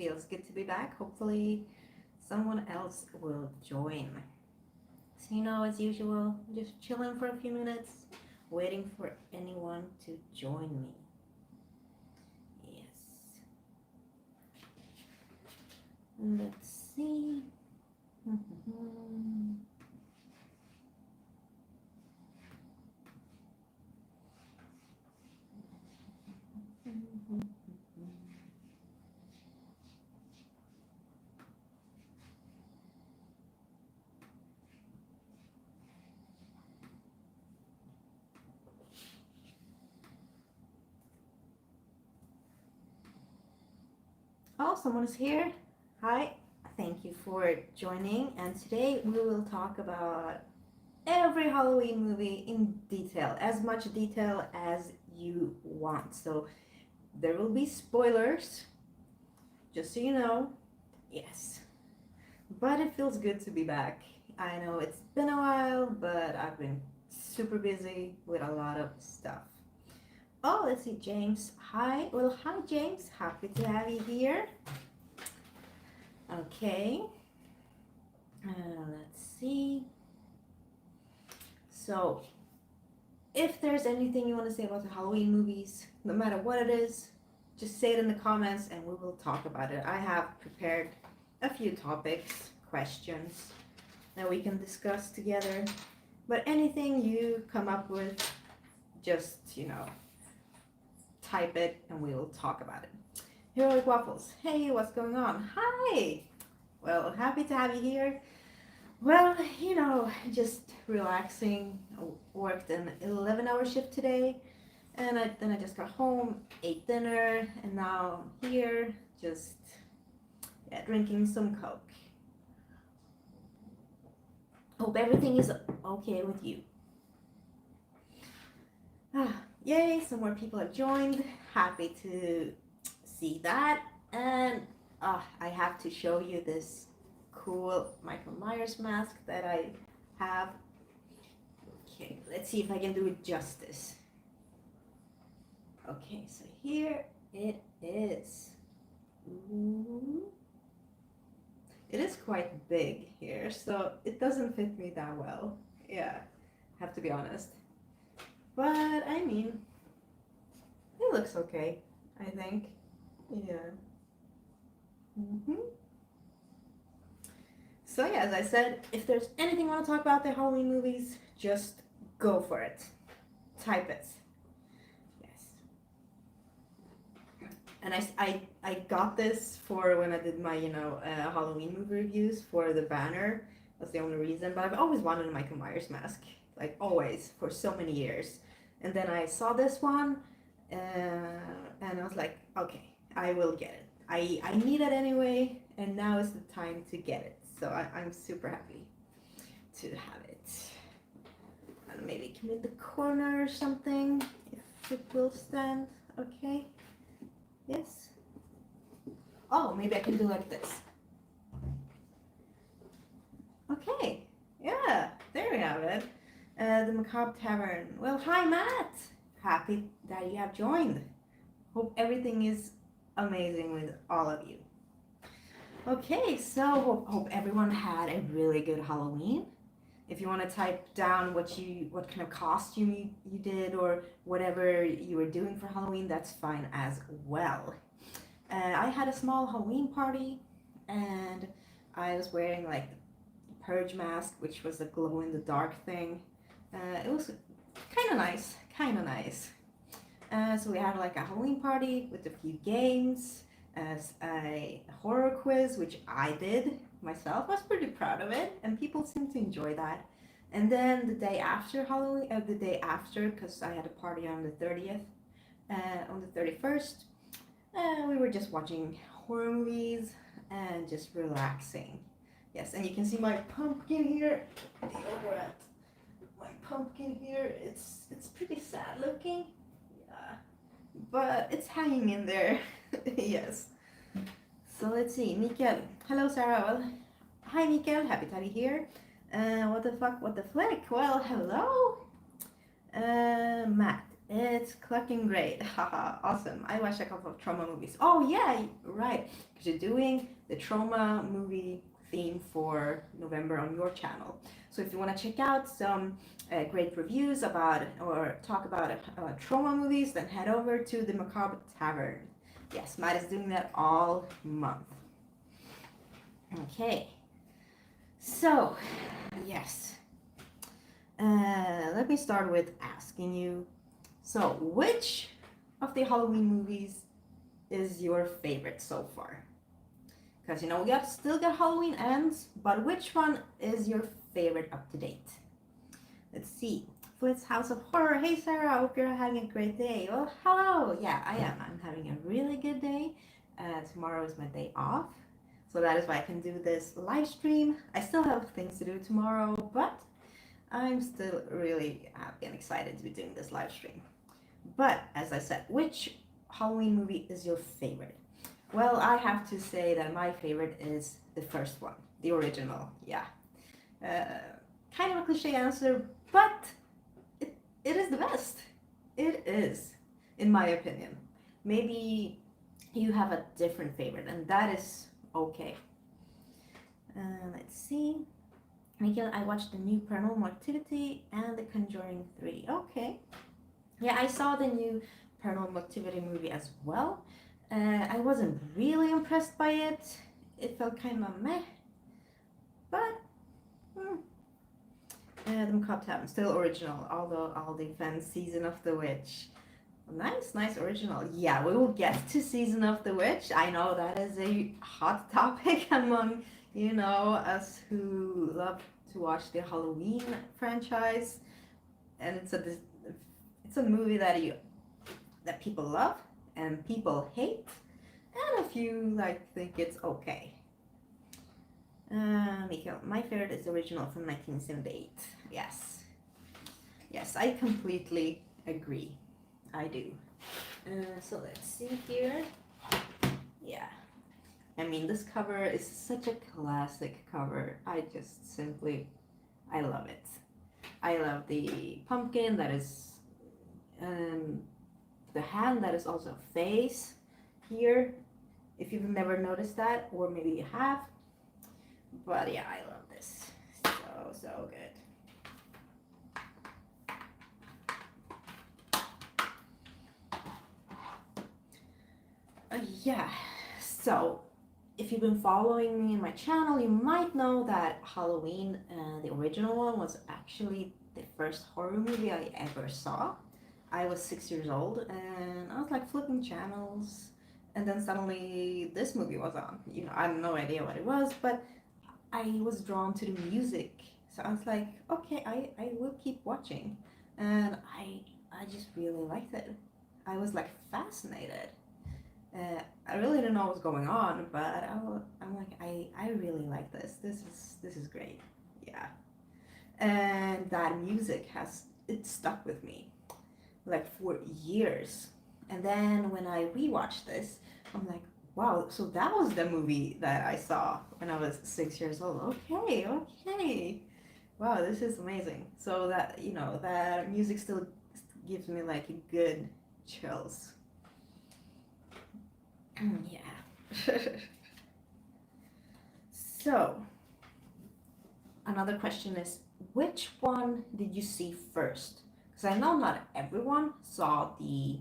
feels good to be back. Hopefully someone else will join. So as usual, just chilling for a few minutes, waiting for anyone to join me. Yes. Let's see. Oh, someone is here. Hi, thank you for joining. And today we will talk about every Halloween movie in detail, as much detail as you want. So there will be spoilers, just so you know. Yes. But it feels good to be back. I know it's been a while, but I've been super busy with a lot of stuff. Oh, let's see, James. Hi. Well, hi, James. Happy to have you here. Okay. Let's see. So, if there's anything you want to say about the Halloween movies, no matter what it is, just say it in the comments and we will talk about it. I have prepared a few topics, questions that we can discuss together. But anything you come up with, just, type it and we will talk about it. Heroic Waffles. Hey, what's going on? Hi! Well, happy to have you here. Well, just relaxing. I worked an 11-hour shift today, and then I just got home, ate dinner, and now I'm here, just drinking some Coke. Hope everything is okay with you. Yay, some more people have joined. Happy to see that. And I have to show you this cool Michael Myers mask that I have. Okay, let's see if I can do it justice. Okay, so here it is. Ooh. It is quite big here, so it doesn't fit me that well. Yeah, have to be honest. But I mean, it looks okay, I think. Yeah. So yeah, as I said, if there's anything you want to talk about the Halloween movies, just go for it. Type it. Yes. And I got this for when I did my Halloween movie reviews for the banner. That's the only reason. But I've always wanted a Michael Myers mask, like always, for so many years. And then I saw this one, and I was like, okay, I will get it. I need it anyway, and now is the time to get it. So I'm super happy to have it. And maybe come in the corner or something, if it will stand. Okay. Yes. Oh, maybe I can do like this. Okay. Yeah, there we have it. The Macabre Tavern. Well, hi, Matt. Happy that you have joined. Hope everything is amazing with all of you. Okay, so hope everyone had a really good Halloween. If you want to type down what kind of costume you did or whatever you were doing for Halloween, that's fine as well. I had a small Halloween party, and I was wearing like the purge mask, which was a glow in the dark thing. It was kind of nice. So we had like a Halloween party with a few games, as a horror quiz, which I did myself. I was pretty proud of it, and people seemed to enjoy that. And then the day after Halloween, because I had a party on the 30th, on the 31st, we were just watching horror movies and just relaxing. Yes, and you can see my pumpkin here. Over at my pumpkin here, it's pretty sad looking. Yeah, but it's hanging in there. Yes. So let's see, Mikael. Hello, Sarah. Well, hi, Mikael. Happy to have you here. What the fuck? What the flick? Well, hello, Matt. It's clicking great. Haha, awesome. I watched a couple of trauma movies. Oh, yeah, right. Because you're doing the trauma movie theme for November on your channel. So if you want to check out some great reviews about or talk about trauma movies, then head over to the Macabre Tavern. Yes, Matt is doing that all month. Okay. So, yes. Let me start with asking you, so which of the Halloween movies is your favorite so far? Because you know we still got Halloween ends, but which one is your favorite up to date? Let's see. Flit's House of Horror. Hey Sarah, I hope you're having a great day. Well, hello. Yeah, I am. I'm having a really good day. Tomorrow is my day off, so that is why I can do this live stream. I still have things to do tomorrow, but I'm still really happy and excited to be doing this live stream. But as I said, which Halloween movie is your favorite? Well, I have to say that my favorite is the first one, the original. Yeah. Kind of a cliche answer, but it is the best. It is, in my opinion. Maybe you have a different favorite, and that is okay. Let's see. Miguel, I watched the new Paranormal Activity and The Conjuring 3. Okay. Yeah, I saw the new Paranormal Activity movie as well. I wasn't really impressed by it. It felt kind of meh. But, the Macabre Tavern, still original, although all the fans Season of the Witch. Nice original. Yeah, we will get to Season of the Witch. I know that is a hot topic among, us who love to watch the Halloween franchise. And it's a movie that people love and people hate, and a few think it's okay. Mikael, my favorite is the original from 1978. Yes, I completely agree. I do. So let's see here. Yeah, I mean this cover is such a classic cover. I love it. I love the pumpkin that is the hand that is also a face here, if you've never noticed that, or maybe you have. But yeah, I love this. So good. Yeah, so if you've been following me in my channel, you might know that Halloween, the original one, was actually the first horror movie I ever saw. I was 6 years old and I was flipping channels, and then suddenly this movie was on. I had no idea what it was, but I was drawn to the music. So I was like, okay, I will keep watching. And I just really liked it. I was fascinated. I really didn't know what was going on, but I'm like, I really like this. This is great. Yeah. And that music it stuck with me for years. And then when I rewatched this, I'm like, wow, so that was the movie that I saw when I was 6 years old. Okay. Wow, this is amazing. So that music still gives me good chills. Yeah. So, another question is, which one did you see first? Because I know not everyone saw the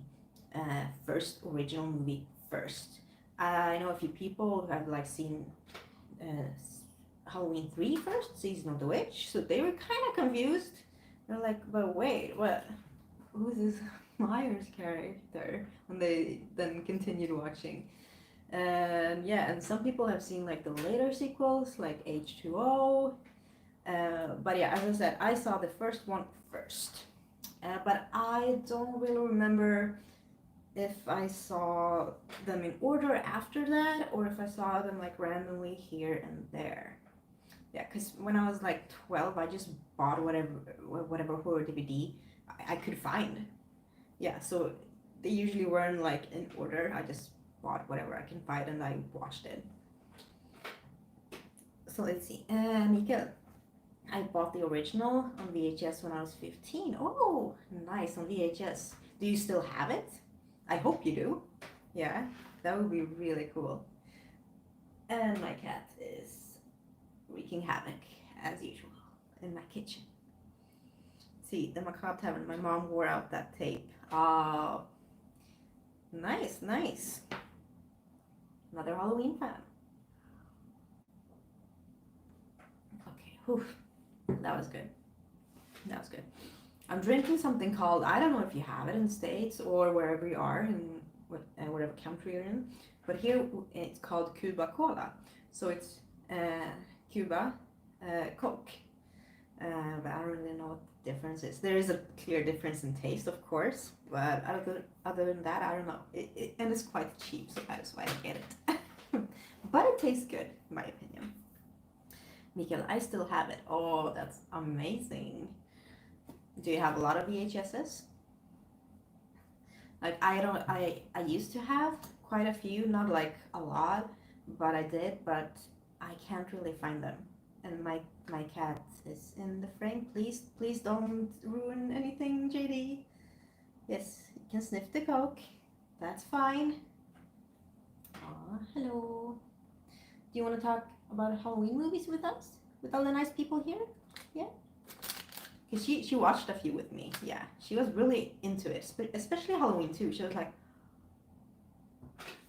first original movie first. I know a few people who have seen Halloween 3 first, Season of the Witch, so they were kind of confused. They're like, but wait, what? Who's this Myers character? And they then continued watching. And yeah, and some people have seen the later sequels, like H2O. But yeah, as I said, I saw the first one first. But I don't really remember if I saw them in order after that, or if I saw them randomly here and there. Yeah, because when I was 12, I just bought whatever horror DVD I could find. Yeah, so they usually weren't in order. I just bought whatever I can find and I watched it. So let's see. Mika, I bought the original on VHS when I was 15. Oh, nice, on VHS. Do you still have it? I hope you do. Yeah, that would be really cool. And my cat is wreaking havoc as usual in my kitchen. See, the Macabre Tavern, my mom wore out that tape. Oh, nice, nice. Another Halloween fan. Okay, whew. That was good. That was good. I'm drinking something called, I don't know if you have it in the States or wherever you are, in whatever country you're in, but here it's called Cuba Cola. So it's Cuba Coke. But I don't really know what the difference is. There is a clear difference in taste, of course, but other than that, I don't know. And it's quite cheap, so that is why I get it. But it tastes good, in my opinion. Mikael, I still have it. Oh, that's amazing. Do you have a lot of VHSs? Like I used to have quite a few, not like a lot, but I did, but I can't really find them. And my cat is in the frame. Please don't ruin anything, JD. Yes, you can sniff the Coke. That's fine. Aw, hello. Do you want to talk about Halloween movies with us? With all the nice people here? Yeah? Because she watched a few with me. Yeah, she was really into it, especially Halloween too. She was like,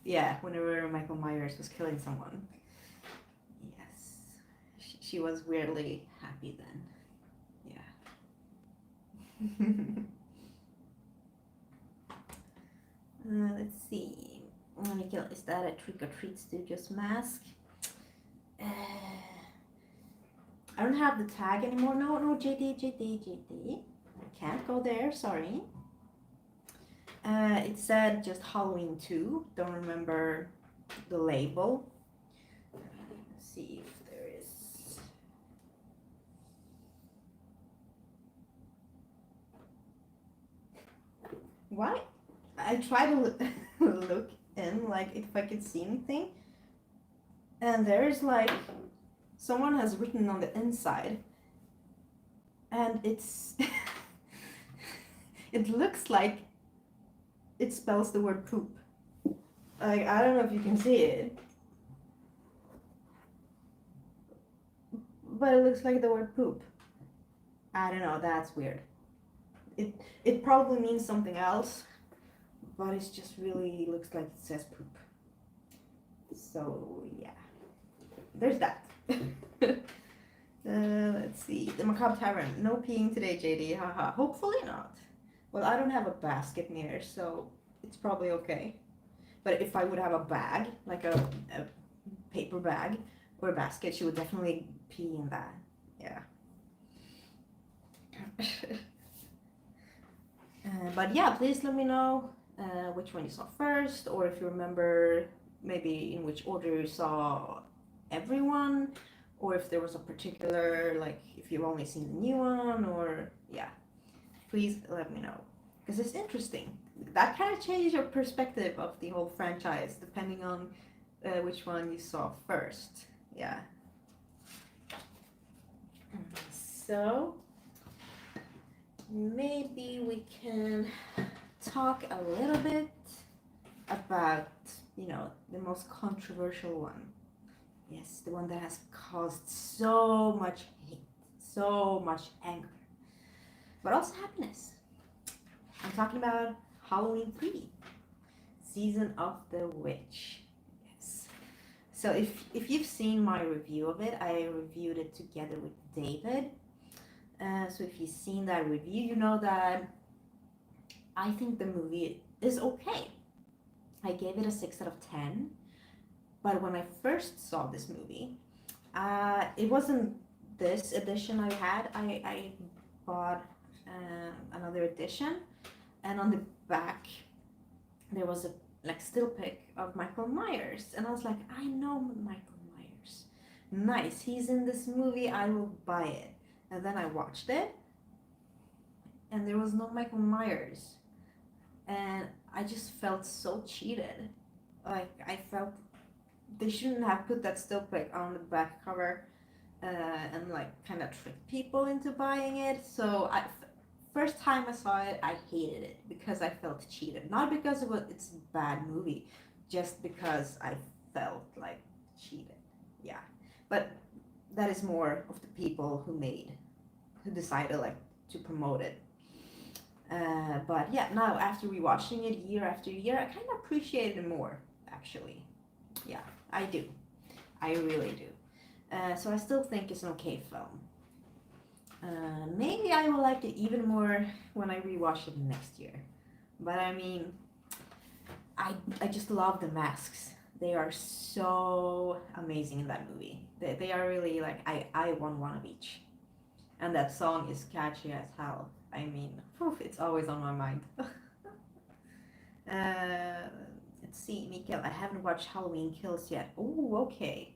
yeah, whenever Michael Myers was killing someone. Yes, she was weirdly happy then. Yeah. Let's see. Mikael, is that a Trick or Treat Studios mask? I don't have the tag anymore. No, JD. I can't go there, sorry. It said just Halloween 2. Don't remember the label. Let's see if there is. Why? I try to look in, like, if I could see anything. And there's like, someone has written on the inside, and it's it looks like it spells the word poop. Like, I don't know if you can see it, but it looks like the word poop. I don't know, that's weird. It probably means something else, but it just really looks like it says poop. So yeah, there's that. Let's see. The Macabre Tavern. No peeing today, JD. Haha. Hopefully not. Well, I don't have a basket near, so it's probably okay. But if I would have a bag, like a paper bag or a basket, she would definitely pee in that. Yeah. But yeah, please let me know which one you saw first, or if you remember maybe in which order you saw everyone, or if there was a particular, like, if you've only seen the new one, or yeah, please let me know, because it's interesting. That kind of changes your perspective of the whole franchise depending on which one you saw first. Yeah. So maybe we can talk a little bit about, the most controversial one. Yes, the one that has caused so much hate, so much anger, but also happiness. I'm talking about Halloween 3, Season of the Witch. Yes. So if you've seen my review of it, I reviewed it together with David. So if you've seen that review, you know that I think the movie is okay. I gave it a 6 out of 10. But when I first saw this movie, it wasn't this edition I had. I bought another edition, and on the back there was a still pic of Michael Myers, and I was like, I know Michael Myers. Nice, he's in this movie, I will buy it. And then I watched it, and there was no Michael Myers, and I just felt so cheated. Like, I felt they shouldn't have put that still pic on the back cover and like kind of trick people into buying it. So first time I saw it, I hated it because I felt cheated. Not because it's a bad movie, just because I felt like cheated. Yeah, but that is more of the people who decided like to promote it. But yeah, now after rewatching it year after year, I kind of appreciate it more. Actually, yeah, I do. I really do. So I still think it's an okay film. Maybe I will like it even more when I rewatch it next year. But I mean, I just love the masks. They are so amazing in that movie. They are really like I want one of each. And that song is catchy as hell. I mean, it's always on my mind. uh, let's see, Mikael, I haven't watched Halloween Kills yet. Oh, okay.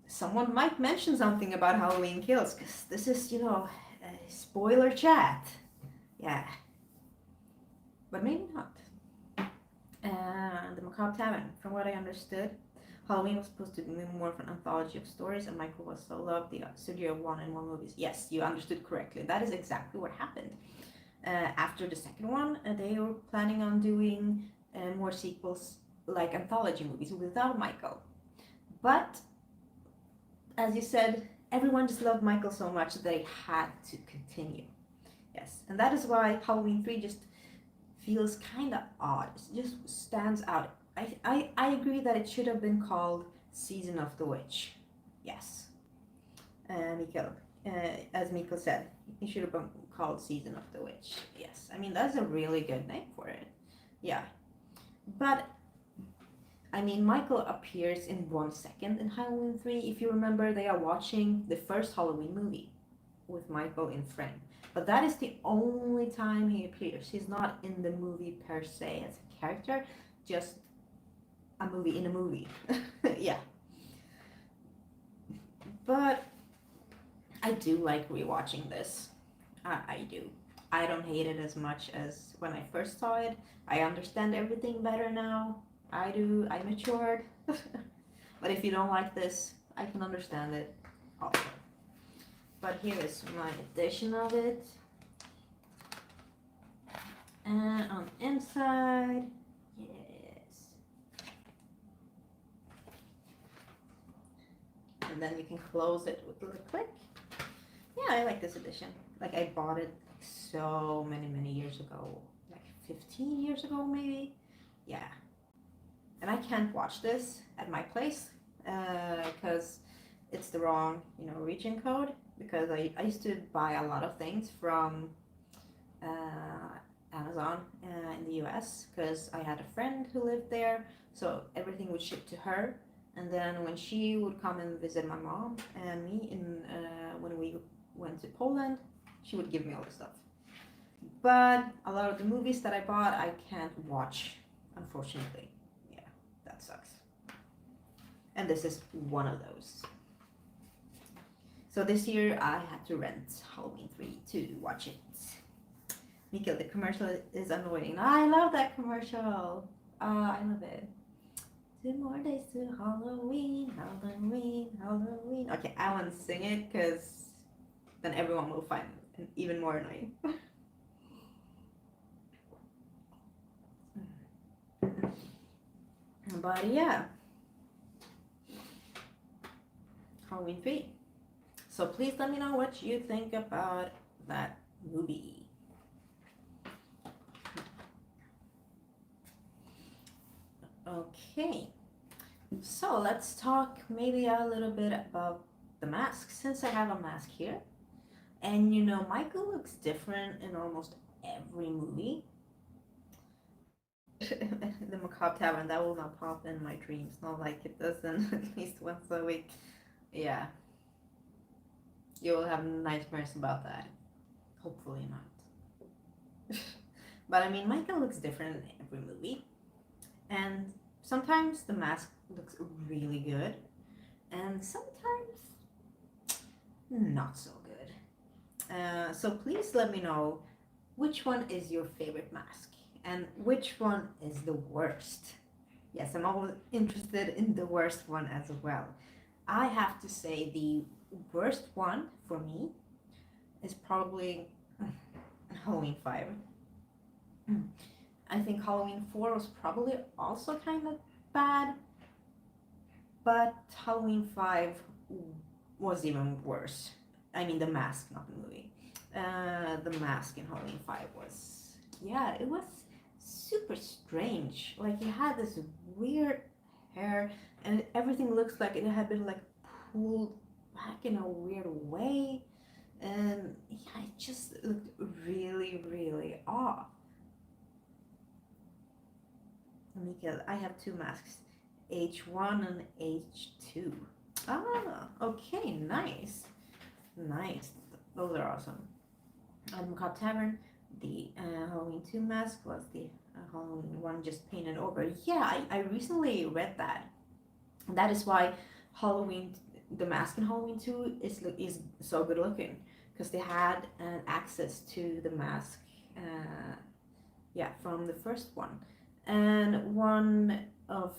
Someone might mention something about Halloween Kills, because this is, a spoiler chat. Yeah. But maybe not. The Macabre Tavern, from what I understood, Halloween was supposed to be more of an anthology of stories, and Michael was so loved the studio wanted more movies. Yes, you understood correctly. That is exactly what happened. After the second one, they were planning on doing more sequels, like anthology movies, without Michael. But as you said, everyone just loved Michael so much that they had to continue. Yes, and that is why Halloween 3 just feels kind of odd. It just stands out. I agree that it should have been called Season of the Witch. Yes. Mikael, as Mikael said, it should have been called Season of the Witch. Yes, I mean, that's a really good name for it. Yeah. But I mean, Michael appears in 1 second in Halloween 3. If you remember, they are watching the first Halloween movie with Michael in frame. But that is the only time he appears. He's not in the movie per se as a character, just a movie in a movie. Yeah. But I do like rewatching this. I do. I don't hate it as much as when I first saw it. I understand everything better now. I do. I matured. But if you don't like this, I can understand it also. But here is my edition of it. And on the inside, yes. And then you can close it with a little click. Yeah, I like this edition. Like, I bought it so many years ago. Like 15 years ago, maybe? Yeah. And I can't watch this at my place because it's the wrong, region code. Because I used to buy a lot of things from Amazon in the US because I had a friend who lived there, so everything would ship to her. And then when she would come and visit my mom and me when we went to Poland, she would give me all the stuff. But a lot of the movies that I bought, I can't watch, unfortunately. Yeah, that sucks. And this is one of those. So this year I had to rent Halloween 3 to watch it. Mikael, the commercial is annoying. I love that commercial. I love it. 2 more days to Halloween, Halloween, Halloween. Okay, I want to sing it because then everyone will find it even more annoying. But yeah, Halloween 3. So please let me know what you think about that movie. Okay, so let's talk maybe a little bit about the mask, since I have a mask here. And Michael looks different in almost every movie. The Macabre Tavern, that will not pop in my dreams, not like it does at least once a week. Yeah. You will have nightmares about that. Hopefully not. But I mean, Michael looks different in every movie. And sometimes the mask looks really good. And sometimes not so good. So please let me know which one is your favorite mask and which one is the worst. Yes, I'm always interested in the worst one as well. I have to say the worst one for me is probably Halloween 5. I think Halloween 4 was probably also kind of bad, but Halloween 5 was even worse. I mean, the mask, not the movie. The mask in Halloween 5 was, yeah, it was super strange. Like, he had this weird hair, and everything looks like it had been, like, pulled back in a weird way. And yeah, it just looked really, really off. Mikael, I have two masks, H1 and H2. Ah, okay, nice. Nice. Those are awesome. At Macabre Tavern, the Halloween 2 mask was the Halloween 1 just painted over. Yeah, I recently read that. That is why Halloween, the mask in Halloween 2 is so good looking. Because they had access to the mask, yeah, from the first one. And one of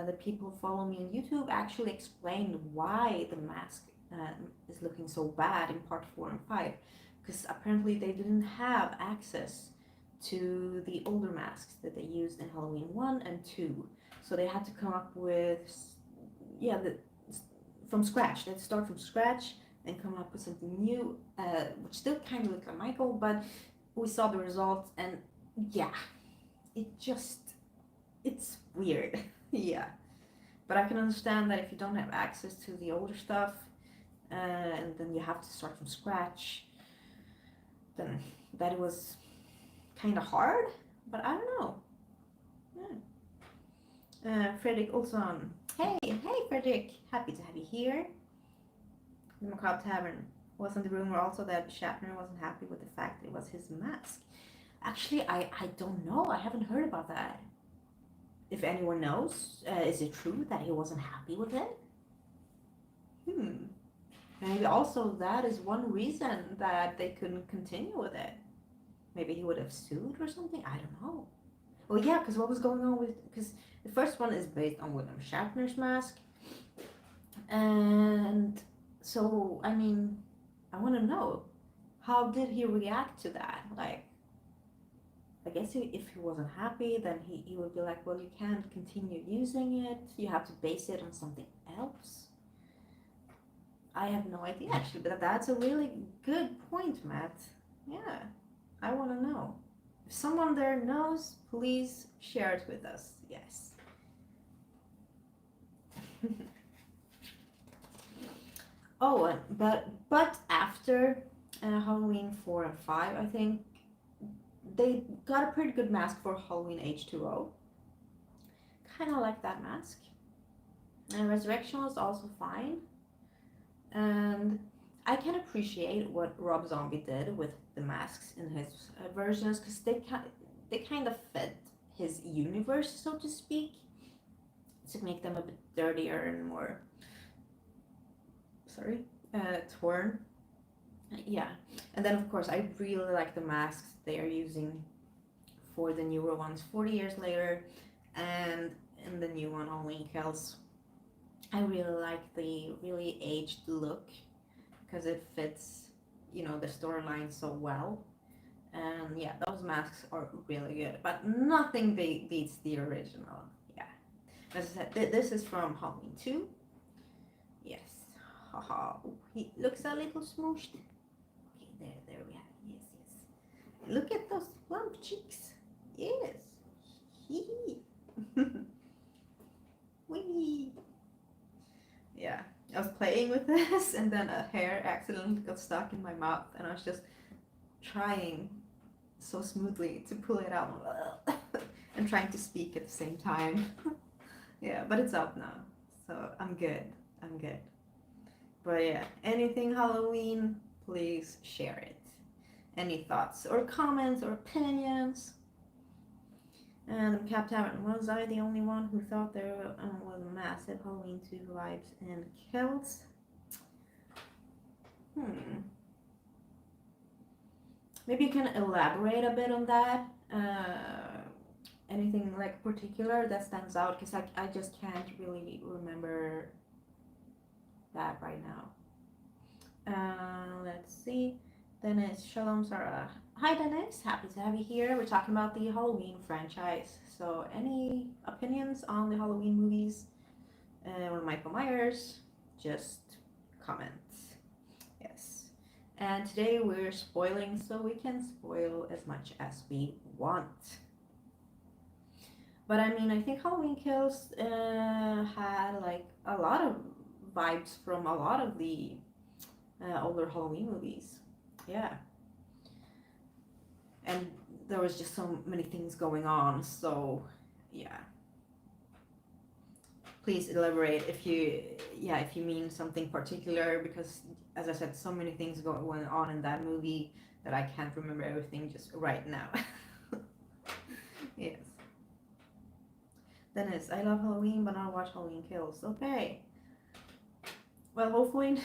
the people who follow me on YouTube actually explained why the mask is looking so bad in part 4 and 5, because apparently they didn't have access to the older masks that they used in Halloween 1 and 2, so they had to come up with, yeah, from scratch. They had to start from scratch and come up with something new, which still kind of looked like Michael, but we saw the results, and yeah, it's weird. Yeah, but I can understand that if you don't have access to the older stuff, and then you have to start from scratch, then that was kind of hard, but I don't know. Yeah. Fredrik Olsson. Hey Fredrik, happy to have you here. The Macabre Tavern. Wasn't the rumor also that Shatner wasn't happy with the fact that it was his mask? Actually, I don't know. I haven't heard about that. If anyone knows, is it true that he wasn't happy with it? Maybe also that is one reason that they couldn't continue with it. Maybe he would have sued or something? I don't know. Well, yeah, because what was going on with... Because the first one is based on William Shatner's mask. And so, I mean, I want to know, how did he react to that? Like, I guess if he wasn't happy, then he would be like, well, you can't continue using it. You have to base it on something else. I have no idea, actually, but that's a really good point, Matt. Yeah, I want to know. If someone there knows, please share it with us. Yes. Oh, but after Halloween 4 and 5, I think they got a pretty good mask for Halloween H2O. Kind of like that mask. And Resurrection was also fine. And I can appreciate what Rob Zombie did with the masks in his versions, because they kind of fit his universe, so to speak, to make them a bit dirtier and more, torn. Yeah, and then of course I really like the masks they are using for the newer ones 40 years later, and in the new one, Halloween Kills. I really like the really aged look because it fits, the storyline so well. And yeah, those masks are really good, but nothing beats the original. Yeah, as I said, this is from Halloween 2. Yes, haha. He looks a little smooshed. Okay, there we have it. Yes. Look at those plump cheeks. Yes. Hee hee. Wee. Yeah, I was playing with this, and then a hair accidentally got stuck in my mouth, and I was just trying so smoothly to pull it out and trying to speak at the same time. Yeah, but it's out now, so I'm good. But yeah, anything Halloween, please share it. Any thoughts or comments or opinions? And Captain Tavern, was I the only one who thought there was massive Halloween 2 vibes in Kills? Maybe you can elaborate a bit on that. Anything like particular that stands out? Because I just can't really remember that right now. Let's see. Dennis, Shalom Sarah. Hi Dennis, happy to have you here. We're talking about the Halloween franchise. So, any opinions on the Halloween movies or Michael Myers? Just comment. Yes. And today we're spoiling, so we can spoil as much as we want. But I mean, I think Halloween Kills had like a lot of vibes from a lot of the older Halloween movies. Yeah. And there was just so many things going on, so yeah. Please elaborate if you mean something particular, because as I said, so many things going on in that movie that I can't remember everything just right now. Yes. Dennis, I love Halloween, but not watch Halloween Kills. Okay. Well, hopefully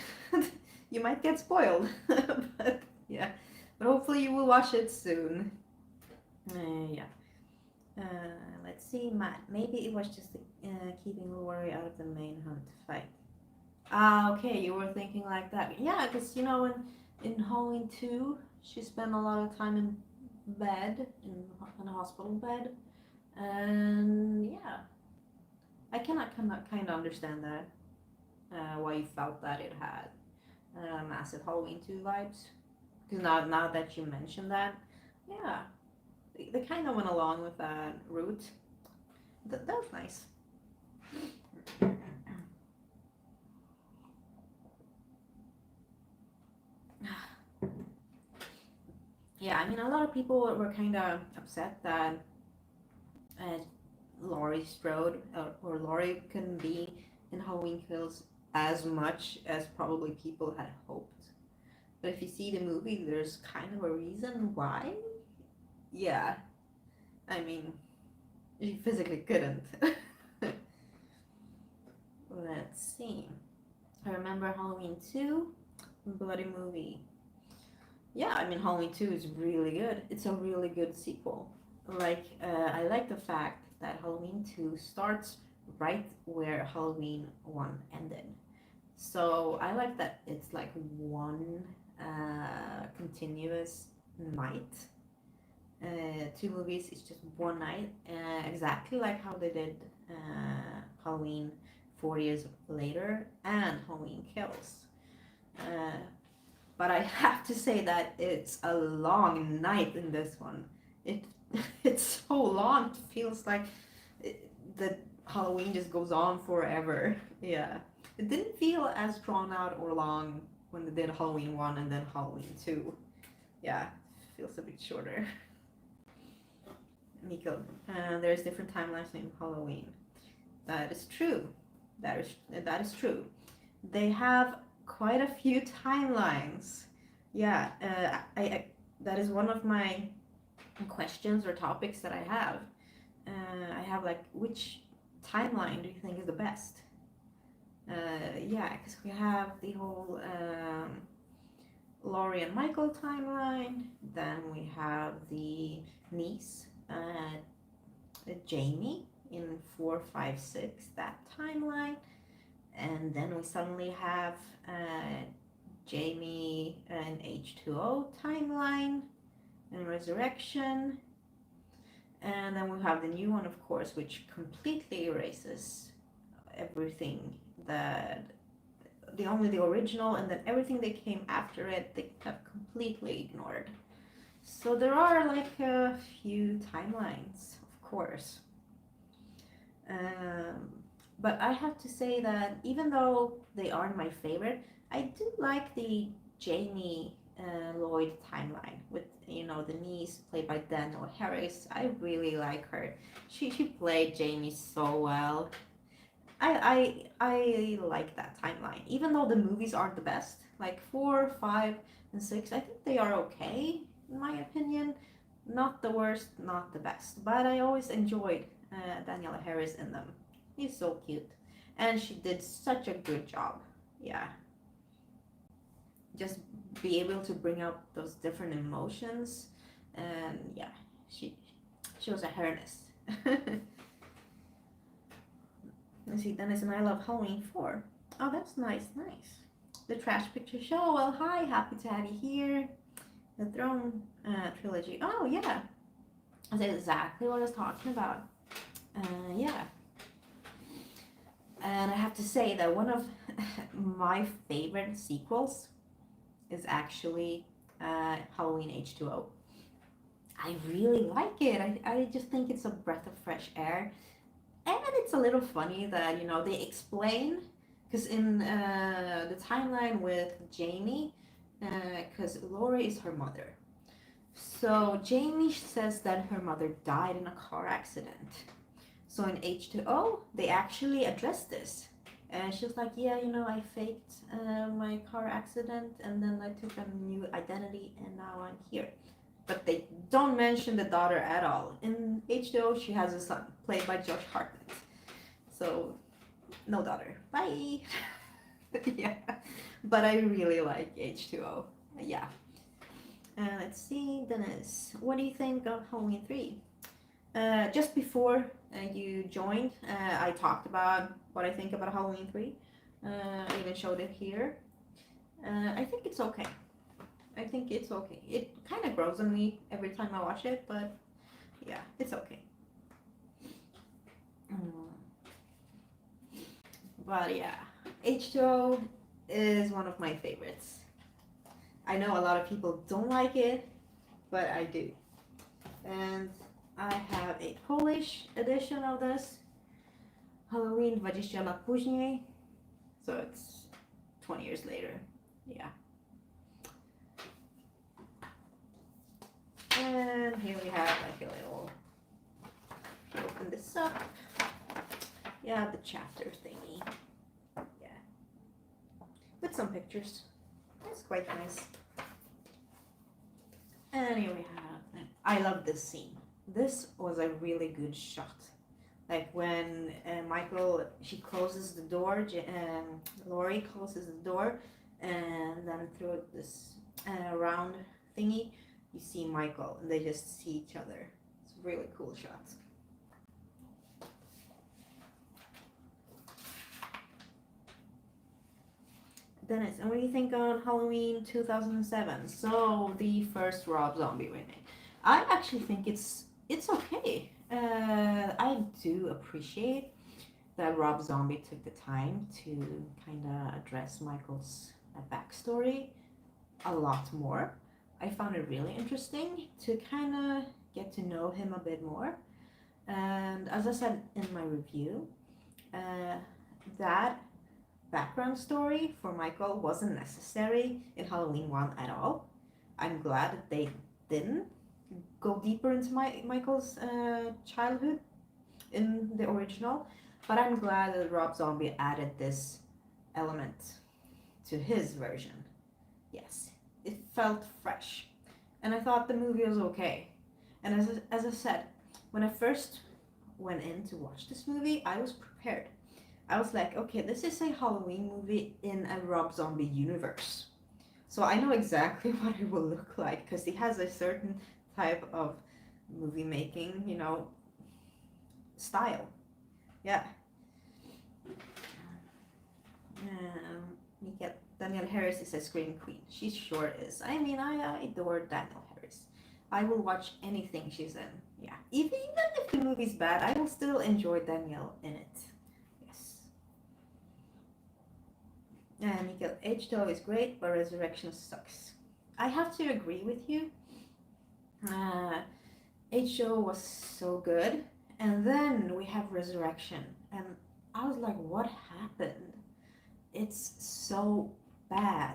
you might get spoiled, but yeah. But hopefully you will watch it soon. Yeah. Let's see, Matt. Maybe it was just keeping Lori out of the main hunt fight. Ah, okay, you were thinking like that. Yeah, because in Halloween 2, she spent a lot of time in bed, in a hospital bed. And yeah, I cannot kind of understand that. Why you felt that it had massive Halloween 2 vibes. Because now that you mentioned that, yeah, they kind of went along with that route. That was nice. Yeah, I mean, a lot of people were kind of upset that uh, Laurie Strode or Laurie couldn't be in Halloween Kills as much as probably people had hoped. But if you see the movie, there's kind of a reason why. Yeah, I mean, she physically couldn't. Let's see. I remember Halloween 2, bloody movie. Yeah, I mean, Halloween 2 is really good. It's a really good sequel. I like the fact that Halloween 2 starts right where Halloween 1 ended. So I like that it's like one continuous night. 2 movies, it's just one night, exactly like how they did Halloween 4 years later and Halloween Kills. But I have to say that it's a long night in this one. It it's so long. It feels like that Halloween just goes on forever. Yeah, it didn't feel as drawn out or long when they did Halloween 1 and then Halloween 2. Yeah, it feels a bit shorter. Nico, there's different timelines in Halloween. That is true. That is true. They have quite a few timelines. Yeah, I that is one of my questions or topics that I have. I have like, which timeline do you think is the best? Yeah, because we have the whole Laurie and Michael timeline. Then we have the niece, Jamie in 4, 5, 6. That timeline. And then we suddenly have Jamie and H2O timeline and Resurrection. And then we have the new one, of course, which completely erases everything that only the original, and then everything that came after it, they have completely ignored. So there are like a few timelines, of course. But I have to say that even though they aren't my favorite, I do like the Jamie Lloyd timeline with the niece played by Danielle Harris. I really like her. She played Jamie so well. I like that timeline, even though the movies aren't the best. Like 4, 5, and 6, I think they are okay in my opinion. Not the worst, not the best, but I always enjoyed Danielle Harris in them. He's so cute, and she did such a good job. Yeah, just be able to bring out those different emotions, and yeah, she was a harness. Let's see, Dennis and I love Halloween 4. Oh, that's nice. The Trash Picture Show. Well, hi, happy to have you here. The Throne trilogy. Oh yeah, that's exactly what I was talking about. Yeah, and I have to say that one of my favorite sequels is actually Halloween H2O. I really like it. I just think it's a breath of fresh air. And it's a little funny that, they explain, because in the timeline with Jamie, because Laurie is her mother. So Jamie says that her mother died in a car accident. So in H2O, they actually address this. And she was like, yeah, I faked my car accident and then I took a new identity and now I'm here. But they don't mention the daughter at all. In H2O, she has a son, played by Josh Hartnett. So, no daughter. Bye! Yeah. But I really like H2O. Yeah. Let's see, Dennis. What do you think of Halloween 3? Just before you joined, I talked about what I think about Halloween 3. I even showed it here. I think it's okay. I think it's okay. It kind of grows on me every time I watch it, but yeah, it's okay. But yeah, H2O is one of my favorites. I know a lot of people don't like it, but I do. And I have a Polish edition of this, Halloween 20 lat później, so it's 20 years later. Yeah. And here we have like a little, if you open this up, yeah, the chapter thingy. Yeah. With some pictures. It's quite nice. And here we have, I love this scene. This was a really good shot. Like when she closes the door, Laurie closes the door, and then through this round thingy, you see Michael, and they just see each other. It's a really cool shot. Dennis, and what do you think on Halloween 2007? So the first Rob Zombie remake. I actually think it's okay. I do appreciate that Rob Zombie took the time to kind of address Michael's backstory a lot more. I found it really interesting to kind of get to know him a bit more. And as I said in my review, that background story for Michael wasn't necessary in Halloween 1 at all. I'm glad that they didn't go deeper into Michael's childhood in the original, but I'm glad that Rob Zombie added this element to his version. Yes, it felt fresh, and I thought the movie was okay. And as I said, when I first went in to watch this movie, I was prepared. I was like, okay, this is a Halloween movie in a Rob Zombie universe. So I know exactly what it will look like because he has a certain type of movie making, style. Yeah. Danielle Harris is a scream queen. She sure is. I mean, I adore Danielle Harris. I will watch anything she's in. Yeah. Even if the movie's bad, I will still enjoy Danielle in it. Yes. Mikael, H2O is great, but Resurrection sucks. I have to agree with you. H2O was so good, and then we have Resurrection, and I was like, what happened? It's so bad.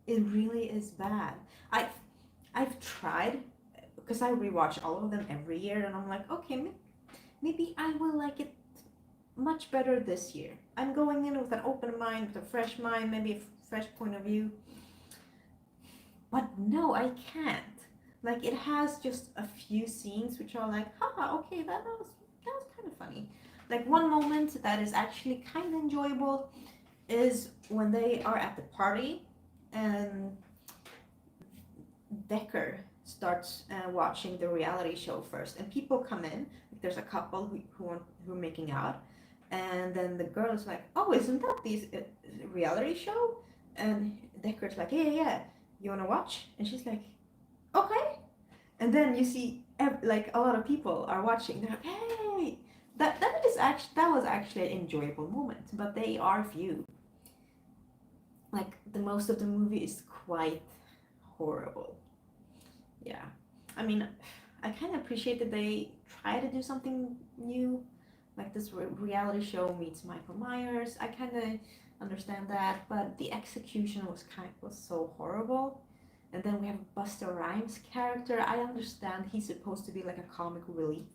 It really is bad. I've tried, because I rewatch all of them every year, and I'm like, okay, maybe I will like it much better this year. I'm going in with an open mind, with a fresh mind, maybe a fresh point of view. But no, I can't. Like, it has just a few scenes which are like, haha, okay, that was kind of funny. Like, one moment that is actually kind of enjoyable is when they are at the party and Decker starts watching the reality show first, and people come in. There's a couple who are making out, and then the girl is like, "Oh, isn't that this reality show?" And Decker's like, "Yeah, you wanna watch?" And she's like, okay. And then you see like a lot of people are watching. They're like, hey, that was actually an enjoyable moment. But they are few. Like the most of the movie is quite horrible. Yeah, I mean, I kind of appreciate that they try to do something new, like this reality show meets Michael Myers. I kind of understand that, but the execution was so horrible. And then we have Buster Rhymes' character. I understand he's supposed to be like a comic relief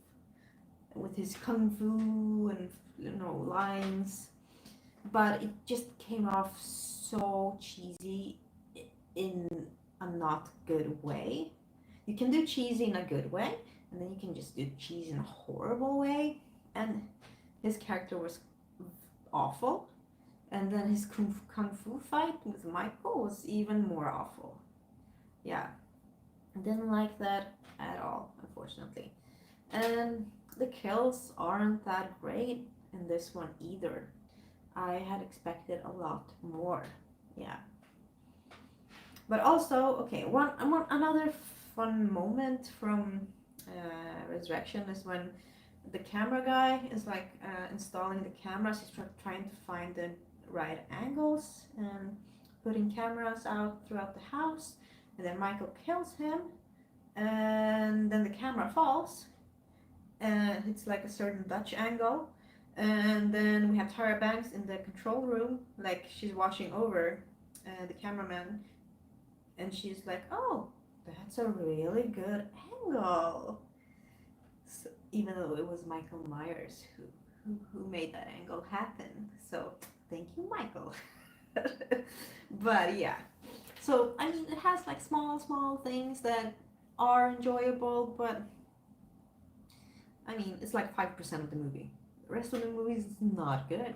with his kung fu and lines, but it just came off so cheesy in a not good way. You can do cheesy in a good way, and then you can just do cheesy in a horrible way. And his character was awful. And then his kung fu fight with Michael was even more awful. Yeah, I didn't like that at all, unfortunately. And the kills aren't that great in this one either. I had expected a lot more. Yeah. But also, okay, another fun moment from Resurrection is when the camera guy is like installing the cameras. He's trying to find the right angles and putting cameras out throughout the house. And then Michael kills him, and then the camera falls, and it's like a certain Dutch angle. And then we have Tara Banks in the control room, like she's watching over the cameraman, and she's like, "Oh, that's a really good angle." So, even though it was Michael Myers who made that angle happen, so thank you, Michael. But yeah, so I mean, it has like small things that are enjoyable, but I mean, it's like 5% of the movie. The rest of the movie is not good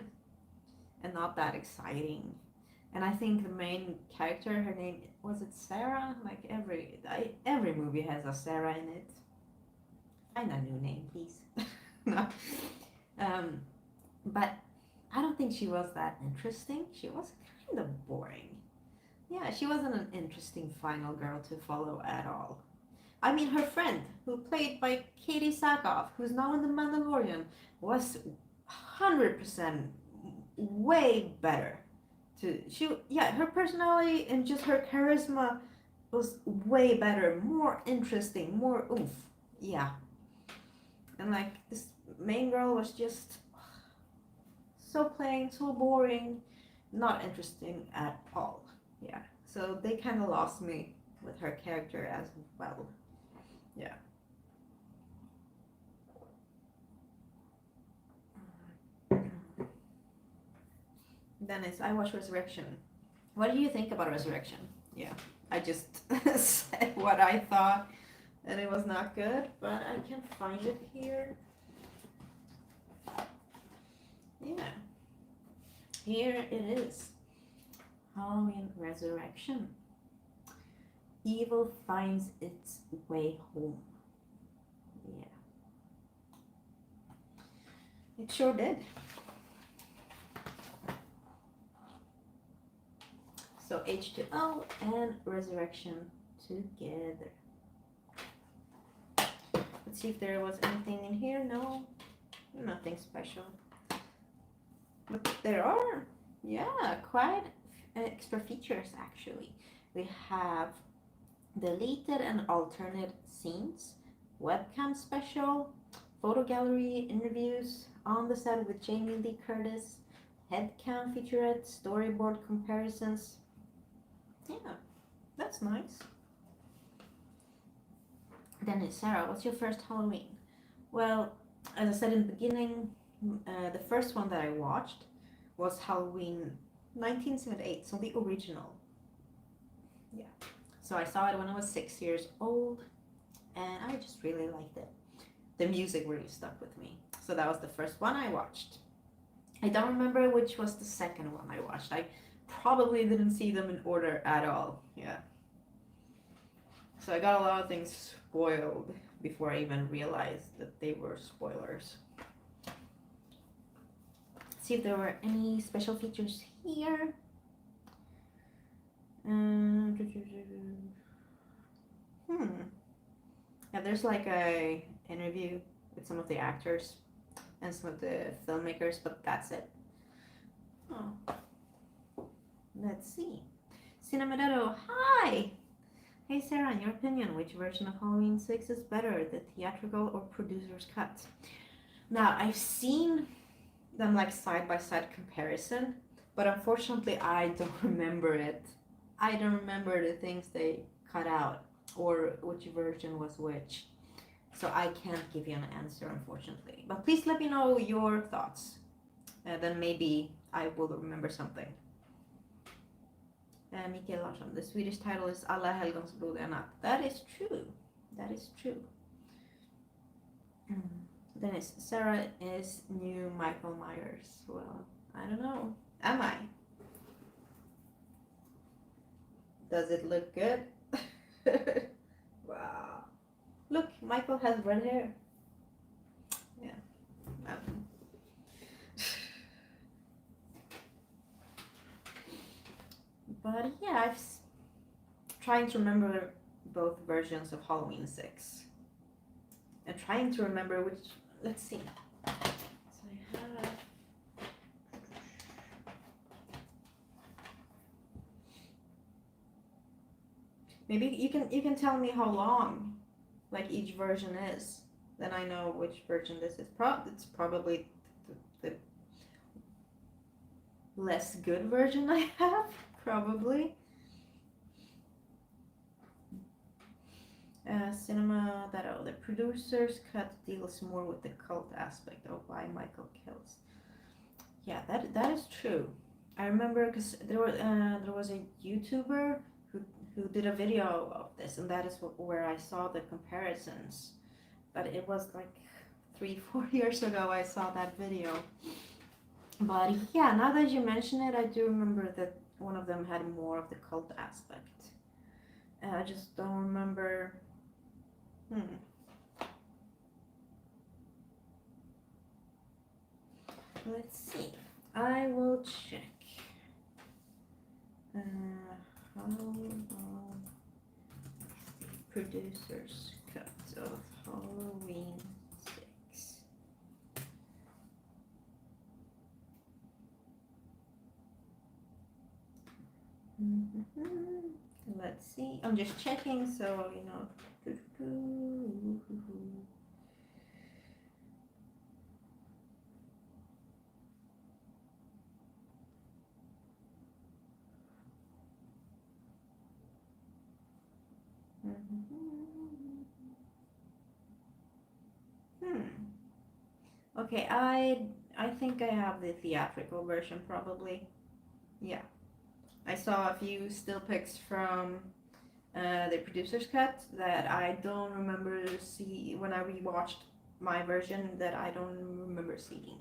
and not that exciting. And I think the main character, her name was it Sarah? Like every movie has a Sarah in it. Find a new name, please. No, um, but I don't think she was that interesting. She was kind of boring. Yeah, she wasn't an interesting final girl to follow at all. I mean, her friend, who played by Katie Sackhoff, who's now in The Mandalorian, was 100% way better. Her personality and just her charisma was way better, more interesting, more oomph. Yeah, and like this main girl was just so plain, so boring, not interesting at all. Yeah, so they kind of lost me with her character as well. Yeah. Dennis, I watched Resurrection. What do you think about Resurrection? Yeah, I just said what I thought, and it was not good, but I can't find it here. Yeah, here it is. Halloween Resurrection. Evil finds its way home. Yeah, it sure did. So H2O and Resurrection together. Let's see if there was anything in here. No, nothing special. But there are, yeah, quite extra features actually. We have deleted and alternate scenes, webcam special, photo gallery interviews, on the set with Jamie Lee Curtis, headcam featurette, storyboard comparisons. Yeah, that's nice. Then Sarah, what's your first Halloween? Well, as I said in the beginning, the first one that I watched was Halloween 1978, so the original. Yeah. So I saw it when I was 6 years old, and I just really liked it. The music really stuck with me. So that was the first one I watched. I don't remember which was the second one I watched. I probably didn't see them in order at all. Yeah. So I got a lot of things spoiled before I even realized that they were spoilers. Let's see if there were any special features here. Yeah, there's like a interview with some of the actors and some of the filmmakers, but that's it. Oh, let's see. Cinemadetto, hi! Hey Sarah, in your opinion, which version of Halloween 6 is better, the theatrical or producer's cut? Now, I've seen them like side by side comparison, but unfortunately, I don't remember it. I don't remember the things they cut out or which version was which. So I can't give you an answer, unfortunately. But please let me know your thoughts. Then maybe I will remember something. Mikael Larsson, the Swedish title is Alla helgons blodiga natt. That is true. That is true. Dennis, Sarah is new Michael Myers. Well, I don't know. Am I? Does it look good? Wow. Look, Michael has red hair. Yeah. But yeah, trying to remember both versions of Halloween 6. And trying to remember which, let's see. So I have, maybe you can tell me how long like each version is. Then I know which version this is. It's probably the less good version I have, probably. Cinema that the producer's cut deals more with the cult aspect of why Michael kills. Yeah, that is true. I remember because there was a YouTuber who did a video of this, and that is where I saw the comparisons. But it was like 3-4 years ago I saw that video. But yeah, now that you mention it, I do remember that one of them had more of the cult aspect. I just don't remember. Let's see. I will check. How long producer's cut of Halloween 6? Let's see. I'm just checking, so you know. Okay, I think I have the theatrical version probably. Yeah. I saw a few still pics from the producer's cut that I don't remember when I rewatched my version that I don't remember seeing.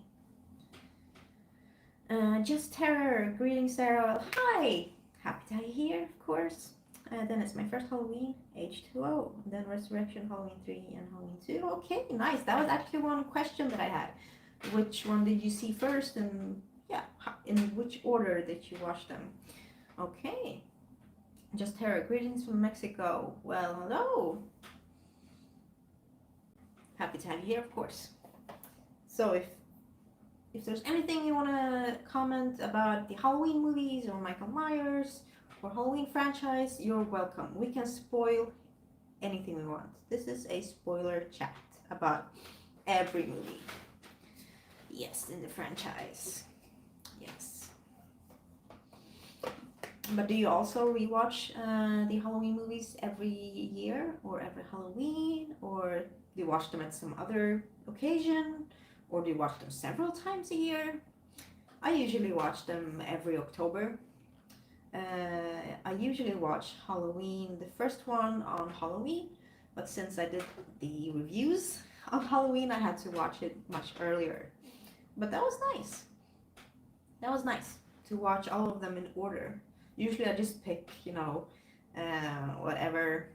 Just Terror, greetings Sarah. Hi! Happy to have you here, of course. Then it's my first Halloween, H2O. Then Resurrection, Halloween 3, and Halloween 2. Okay, nice. That was actually one question that I had. Which one did you see first? And yeah, in which order did you watch them? Okay. Just Terror, greetings from Mexico. Well, hello. Happy to have you here, of course. So if there's anything you want to comment about the Halloween movies or Michael Myers or Halloween franchise, you're welcome. We can spoil anything we want. This is a spoiler chat about every movie. Yes, in the franchise. Yes. But do you also rewatch the Halloween movies every year or every Halloween? Or do you watch them at some other occasion? Or do you watch them several times a year? I usually watch them every October. I usually watch Halloween, the first one on Halloween, but since I did the reviews on Halloween, I had to watch it much earlier. But that was nice. That was nice to watch all of them in order. Usually I just pick, whatever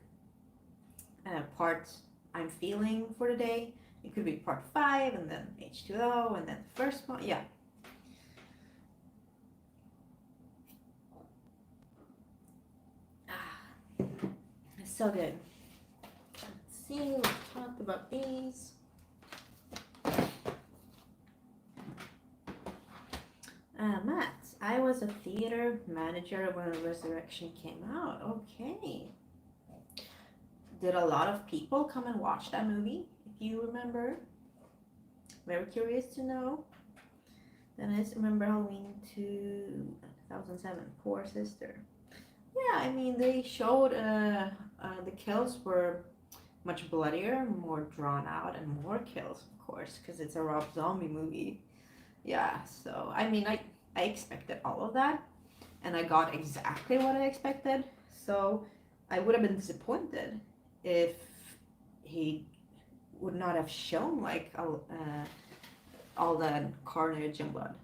part I'm feeling for the day. It could be part 5 and then H2O and then the first one. Yeah. It's so good. Let's see. Let's talk about these. Matt, I was a theater manager when Resurrection came out. Okay. Did a lot of people come and watch that movie, if you remember? Very curious to know. Then I remember Halloween 2007, Poor Sister. Yeah, I mean, they showed the kills were much bloodier, more drawn out, and more kills, of course, because it's a Rob Zombie movie. Yeah, so I mean, I expected all of that, and I got exactly what I expected. So I would have been disappointed if he would not have shown like all that carnage and blood.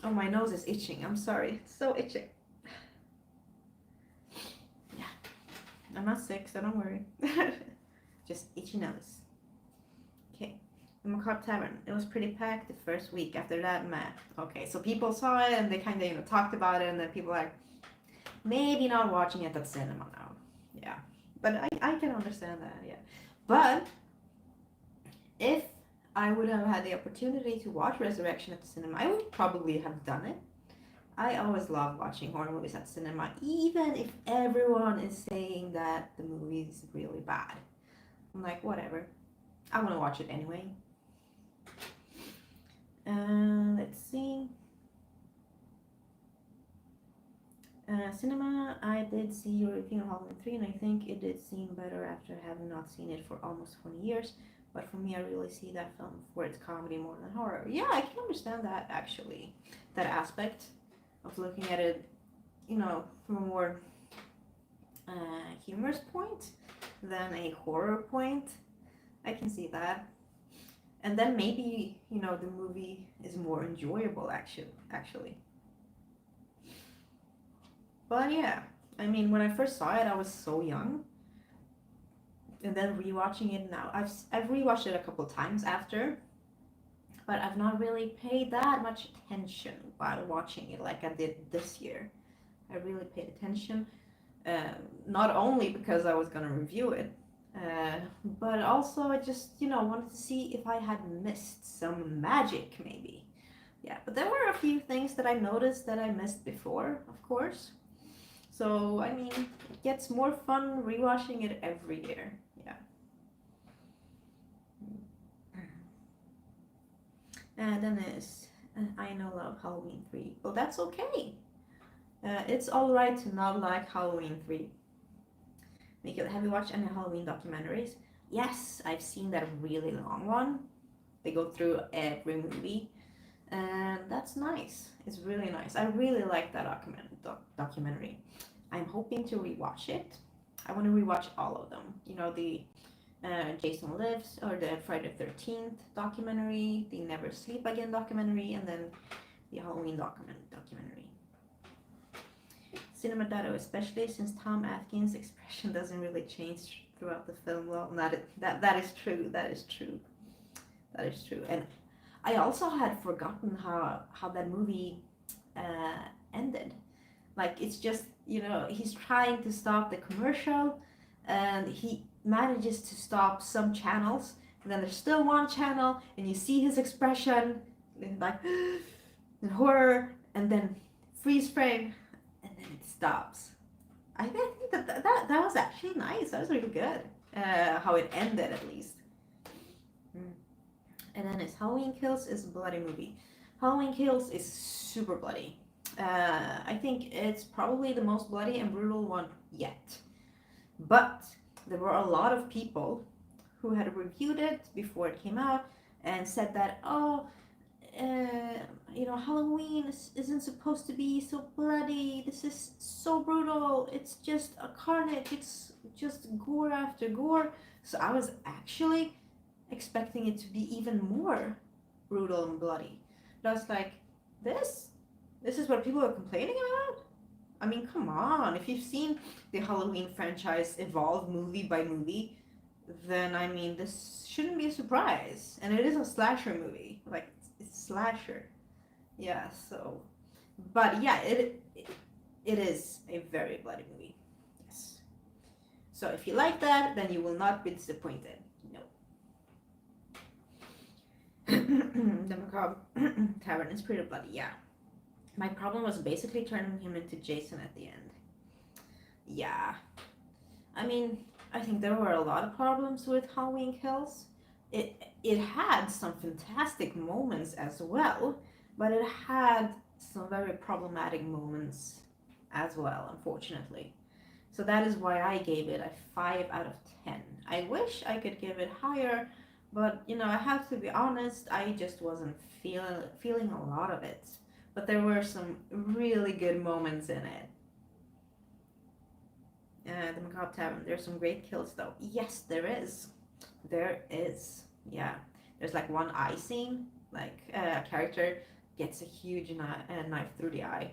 Oh, my nose is itching. I'm sorry, it's so itching. Yeah, I'm not sick, so don't worry. Just itchy nose. Okay. The Macabre Tavern. It was pretty packed the first week. After that, meh. Okay, so people saw it and they kind of talked about it, and then people like maybe not watching it at cinema now. Yeah, but I can understand that. Yeah, but if I would have had the opportunity to watch Resurrection at the cinema, I would probably have done it. I always love watching horror movies at cinema, even if everyone is saying that the movie is really bad. I'm like, whatever. I want to watch it anyway. Let's see. Cinema, I did see your review of Halloween 3, and I think it did seem better after having not seen it for almost 20 years. But for me, I really see that film for its comedy more than horror. Yeah, I can understand that, actually. That aspect of looking at it, from a more humorous point than a horror point. I can see that. And then maybe, the movie is more enjoyable, actually. But yeah, I mean, when I first saw it, I was so young. And then rewatching it now, I've rewatched it a couple times after, but I've not really paid that much attention while watching it like I did this year. I really paid attention, not only because I was gonna review it, but also I just wanted to see if I had missed some magic maybe. Yeah, but there were a few things that I noticed that I missed before, of course. So I mean, it gets more fun rewatching it every year. Yeah. And Dennis, I know love Halloween 3. Well, that's okay. It's alright to not like Halloween 3. Mikkel, have you watched any Halloween documentaries? Yes, I've seen that really long one. They go through every movie. And that's nice. It's really nice. I really like that documentary. I'm hoping to rewatch it. I want to rewatch all of them. The Jason Lives, or the Friday the 13th documentary, the Never Sleep Again documentary, and then the Halloween documentary. Cinema Dado, especially since Tom Atkins' expression doesn't really change throughout the film. Well, that is true. That is true. That is true. And I also had forgotten how that movie ended. Like, it's just, he's trying to stop the commercial, and he manages to stop some channels, and then there's still one channel, and you see his expression, like, in horror, and then freeze frame, and then it stops. I think that was actually nice. That was really good. How it ended, at least. And then it's Halloween Kills is a bloody movie. Halloween Kills is super bloody. I think it's probably the most bloody and brutal one yet. But there were a lot of people who had reviewed it before it came out and said that, Halloween isn't supposed to be so bloody. This is so brutal. It's just a carnage. It's just gore after gore. So I was actually expecting it to be even more brutal and bloody. But I was like, this is what people are complaining about? I mean, come on. If you've seen the Halloween franchise evolve movie by movie, then I mean, this shouldn't be a surprise. And it is a slasher movie. Like, it's slasher. Yeah, so. But yeah, it is a very bloody movie. Yes. So if you like that, then you will not be disappointed. No. The Macabre Tavern is pretty bloody, yeah. My problem was basically turning him into Jason at the end. Yeah. I mean, I think there were a lot of problems with Halloween Kills. It had some fantastic moments as well, but it had some very problematic moments as well, unfortunately. So that is why I gave it a 5 out of 10. I wish I could give it higher, but you know, I have to be honest, I just wasn't feeling a lot of it. But there were some really good moments in it. The Macabre Tavern, there's some great kills though. Yes, there is. There is. Yeah. There's like one eye scene, like a character gets a huge knife through the eye.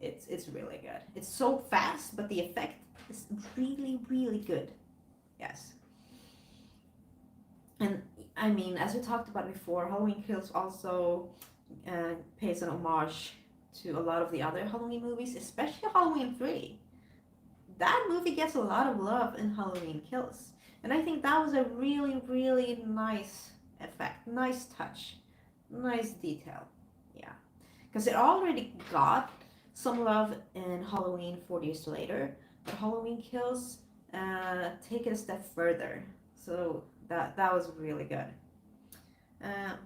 It's really good. It's so fast, but the effect is really, really good. Yes. And I mean, as we talked about before, Halloween Kills also pays an homage to a lot of the other Halloween movies, especially Halloween 3. That movie gets a lot of love in Halloween Kills. And I think that was a really, really nice effect, nice touch, nice detail. Yeah. Because it already got some love in Halloween 40 Years Later, but Halloween Kills take it a step further. So that was really good.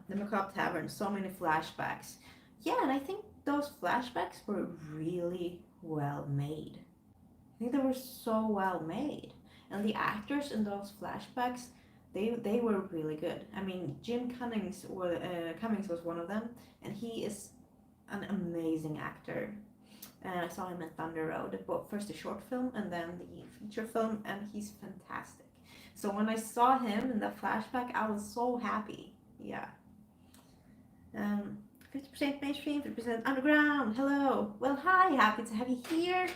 The Macabre Tavern, so many flashbacks. Yeah, and I think those flashbacks were really well made. I think they were so well made. And the actors in those flashbacks, they were really good. I mean, Cummings was one of them, and he is an amazing actor. I saw him in Thunder Road, first the short film and then the feature film, and he's fantastic. So when I saw him in the flashback, I was so happy. Yeah. 50% mainstream, 50% underground. Hello. Well, hi. Happy to have you here.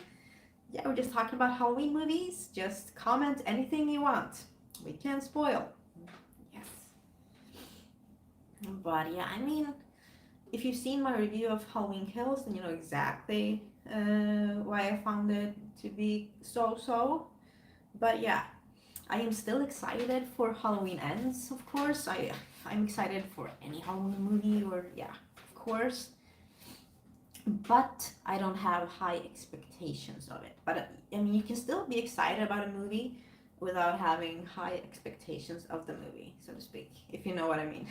Yeah, we're just talking about Halloween movies. Just comment anything you want. We can't spoil. Yes. But yeah, I mean, if you've seen my review of Halloween Kills, then you know exactly why I found it to be so. But yeah, I am still excited for Halloween Ends, of course. I'm excited for any Halloween movie, or yeah, of course. But I don't have high expectations of it. But I mean, you can still be excited about a movie without having high expectations of the movie, so to speak, if you know what I mean.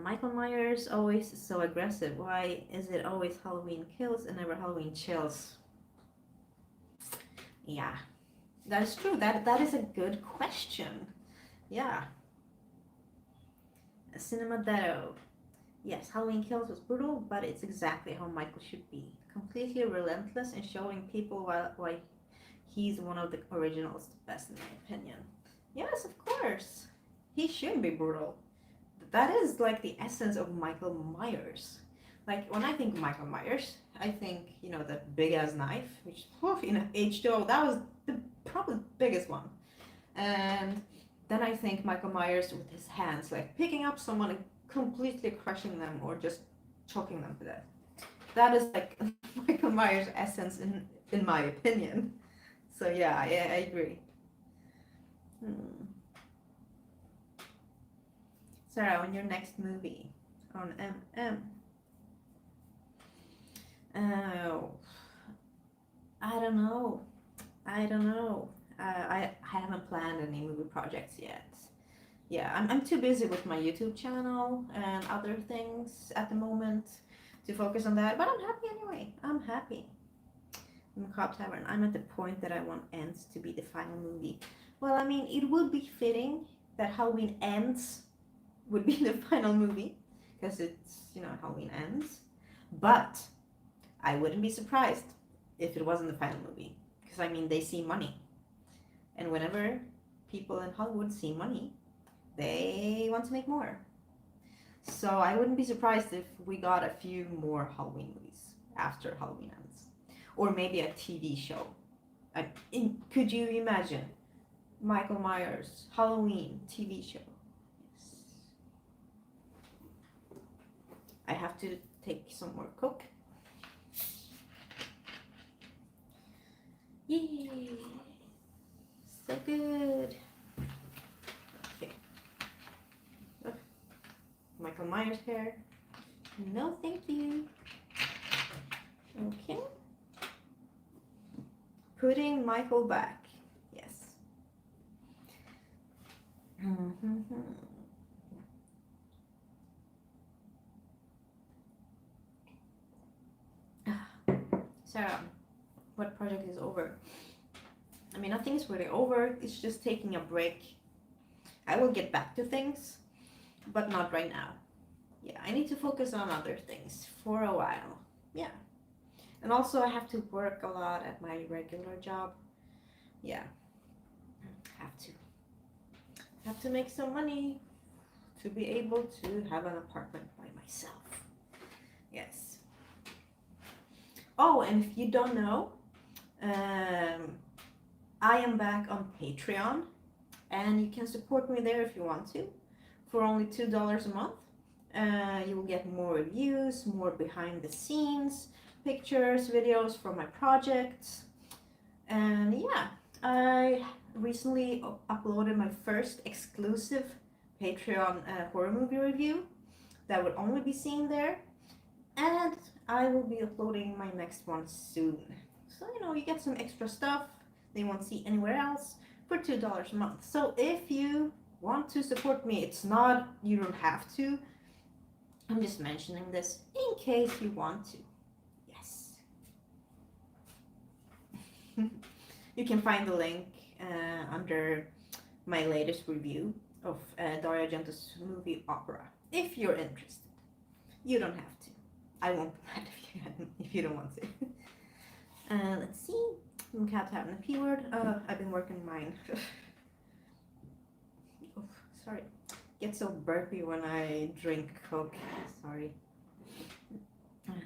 Michael Myers always so aggressive. Why is it always Halloween Kills and never Halloween Chills? Yeah, that is true. That is a good question. Yeah. Cinema Detto. Yes, Halloween Kills was brutal, but it's exactly how Michael should be. Completely relentless in showing people why he's one of the originals, the best in my opinion. Yes, of course. He should be brutal. That is like the essence of Michael Myers. Like when I think of Michael Myers, I think, you know, that big ass knife, which in H2O, that was the probably biggest one. And then I think Michael Myers with his hands, like picking up someone and completely crushing them or just choking them to death. That is like Michael Myers' essence in my opinion. So yeah, I agree. Sarah, on your next movie on MM. Oh, I don't know. I haven't planned any movie projects yet. Yeah, I'm too busy with my YouTube channel and other things at the moment to focus on that. But I'm happy anyway. I'm happy. Macabre Tavern. I'm at the point that I want Ends to be the final movie. Well, I mean, it would be fitting that Halloween Ends would be the final movie because it's, you know, Halloween Ends. But I wouldn't be surprised if it wasn't the final movie because, I mean, they see money. And whenever people in Hollywood see money, they want to make more. So I wouldn't be surprised if we got a few more Halloween movies after Halloween Ends. Or maybe a TV show. Could you imagine Michael Myers Halloween TV show? Yes. I have to take some more Coke. putting Michael back. Yes. So, what project is over? I mean, nothing's really over. It's just taking a break. I will get back to things, but not right now. Yeah, I need to focus on other things for a while. Yeah. And also I have to work a lot at my regular job. Yeah. Have to. Have to make some money to be able to have an apartment by myself. Yes. Oh, and if you don't know, I am back on Patreon, and you can support me there if you want to, for only $2 a month. You will get more reviews, more behind the scenes, pictures, videos from my projects. And yeah, I recently uploaded my first exclusive Patreon horror movie review that will only be seen there. And I will be uploading my next one soon. So, you know, you get some extra stuff they won't see anywhere else for $2 a month. So if you want to support me, it's not, you don't have to. I'm just mentioning this in case you want to. Yes. You can find the link under my latest review of Dario Argento's movie Opera, if you're interested. You don't have to. I won't be mad if you don't want to. Let's see. Cat having a P word. I've been working mine. Oh, sorry. Get so burpy when I drink Coke. Sorry.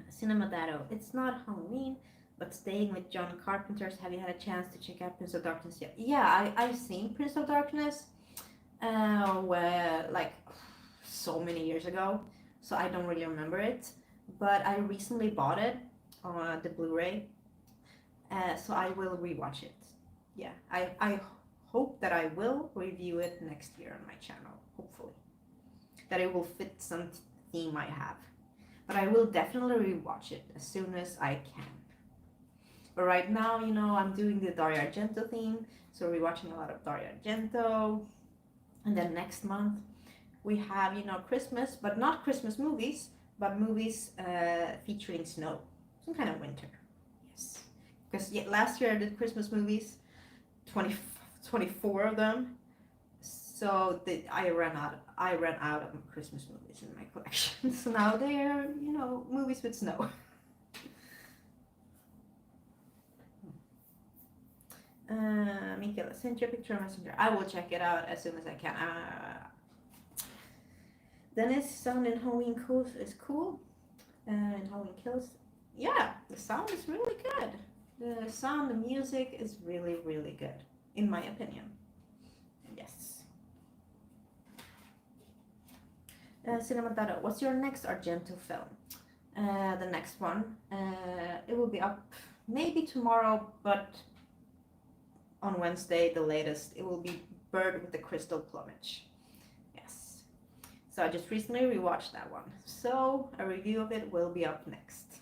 Cinema Dado. It's not Halloween, but staying with John Carpenter's. Have you had a chance to check out Prince of Darkness yet? Yeah, I've seen Prince of Darkness. Where like so many years ago, so I don't really remember it. But I recently bought it on the Blu-ray. So I will rewatch it. Yeah, I hope that I will review it next year on my channel, hopefully. That it will fit some theme I have. But I will definitely rewatch it as soon as I can. But right now, you know, I'm doing the Dario Argento theme, so rewatching a lot of Dario Argento. And then next month, we have, you know, Christmas, but not Christmas movies, but movies featuring snow, some kind of winter. Yes. Because last year I did Christmas movies, 24 of them. So I ran out of Christmas movies in my collection. So now they're, you know, movies with snow. Mikaela, send your picture on Messenger. I will check it out as soon as I can. Dennis, sound in Halloween is cool. And Halloween Kills. Yeah, the sound is really good. The sound, the music is really, really good, in my opinion. Yes. Cinema Dado, what's your next Argento film? The next one, it will be up maybe tomorrow, but on Wednesday, the latest, it will be Bird with the Crystal Plumage. Yes. So I just recently rewatched that one. So a review of it will be up next.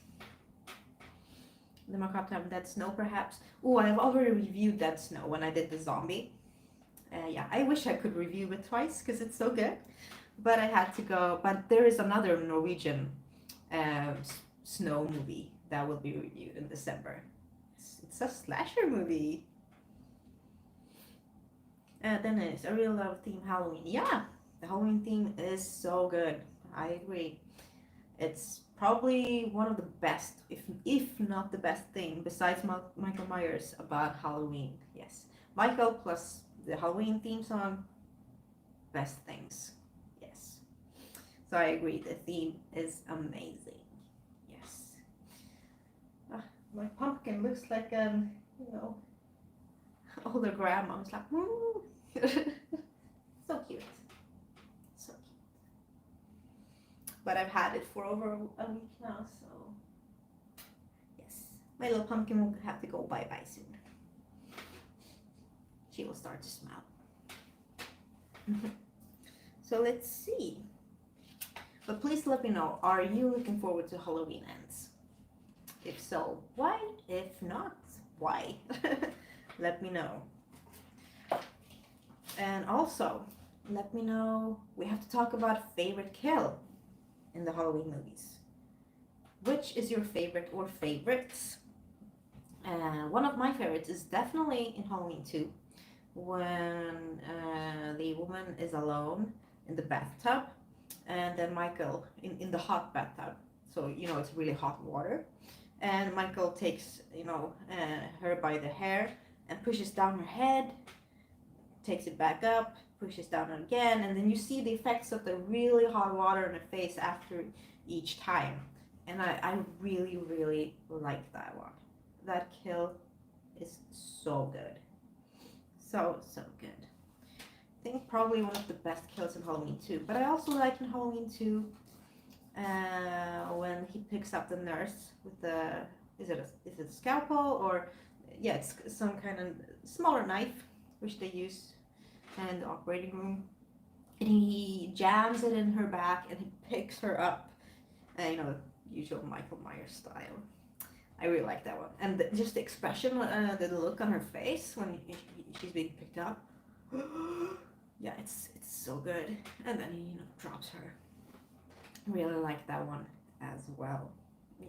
The Macabre Time, Dead Snow, perhaps. Oh, I've already reviewed Dead Snow when I did the zombie. Yeah, I wish I could review it twice because it's so good. But I had to go. But there is another Norwegian snow movie that will be reviewed in December. It's a slasher movie. Then it's a real love theme Halloween. Yeah, the Halloween theme is so good. I agree. It's probably one of the best, if not the best thing, besides Michael Myers about Halloween. Yes, Michael plus the Halloween theme song, best things. Yes, so I agree. The theme is amazing. Yes. My pumpkin looks like you know, older grandma. It's like, so cute. So cute. But I've had it for over a week now, so yes. My little pumpkin will have to go bye-bye soon. She will start to smile. So let's see. But please let me know, are you looking forward to Halloween Ends? If so, why? If not, why? Let me know. And also, let me know, we have to talk about favorite kill in the Halloween movies. Which is your favorite or favorites? One of my favorites is definitely in Halloween 2, when the woman is alone in the bathtub, and then Michael in the hot bathtub. So, you know, it's really hot water. And Michael takes, her by the hair and pushes down her head, takes it back up, pushes down again, and then you see the effects of the really hot water in her face after each time. And I really, really like that one. That kill is so good. So good. I think probably one of the best kills in Halloween 2. But I also like in Halloween 2 when he picks up the nurse with the, is it a scalpel, or yeah, it's some kind of smaller knife which they use in the operating room, and he jams it in her back and he picks her up, usual Michael Myers style. I really like that one, and just the expression, the look on her face when she's being picked up. Yeah, it's so good. And then he drops her. Really like that one as well. Yeah.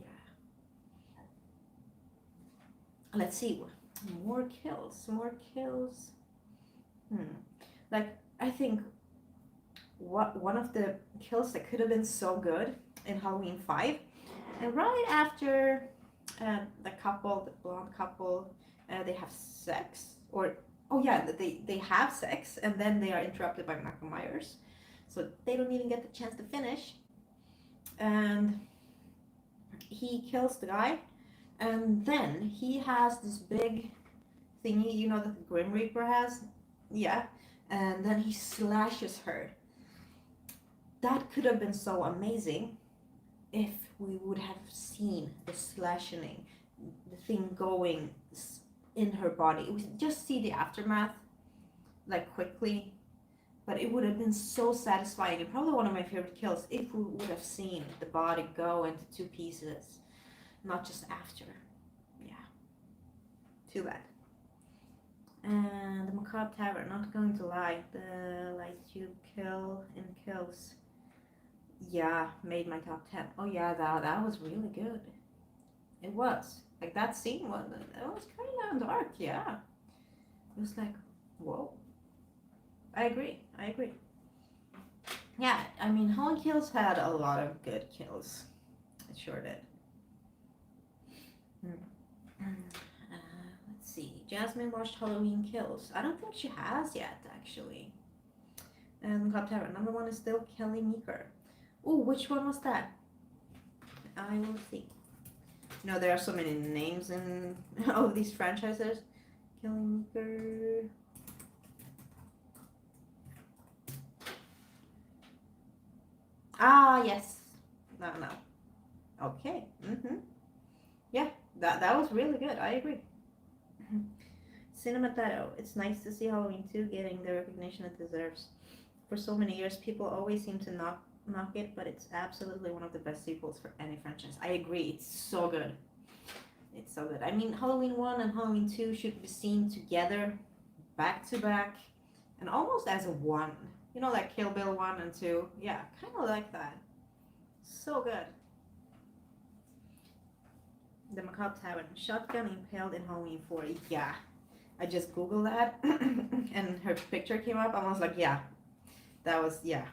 Let's see, more kills. Like, I think one of the kills that could have been so good in Halloween 5, and right after the blonde couple, they have sex, or they have sex, and then they are interrupted by Michael Myers, so they don't even get the chance to finish, and he kills the guy, and then he has this big thingy, that the Grim Reaper has, and then he slashes her. That could have been so amazing if we would have seen the slashing, the thing going in her body. We just see the aftermath, like, quickly, but it would have been so satisfying, and probably one of my favorite kills, if we would have seen the body go into two pieces, not just after. Yeah. Too bad. And the Macabre Tavern, not going to lie, the light tube kill in kills, made my top 10. Oh yeah, that was really good. It was. Like, that scene was kind of dark, yeah. It was like, whoa. I agree. Yeah, I mean, Halloween Kills had a lot of good kills. It sure did. Let's see. Jasmine watched Halloween Kills. I don't think she has yet, actually. And Club Tavern. Number 1 is still Kelly Meeker. Oh, which one was that? I will see. There are so many names in all of these franchises. Kelly Meeker. Ah, yes. No. Okay. Yeah, that was really good. I agree. Cinematero. It's nice to see Halloween 2 getting the recognition it deserves. For so many years, people always seem to knock it, but it's absolutely one of the best sequels for any franchise. I agree. It's so good. I mean, Halloween 1 and Halloween 2 should be seen together, back to back, and almost as a one. Like Kill Bill 1 and 2. Yeah, kind of like that. So good. The Macabre Tavern. Shotgun impaled in Halloween 4. Yeah. I just Googled that, and her picture came up. I was like, yeah. That was, yeah.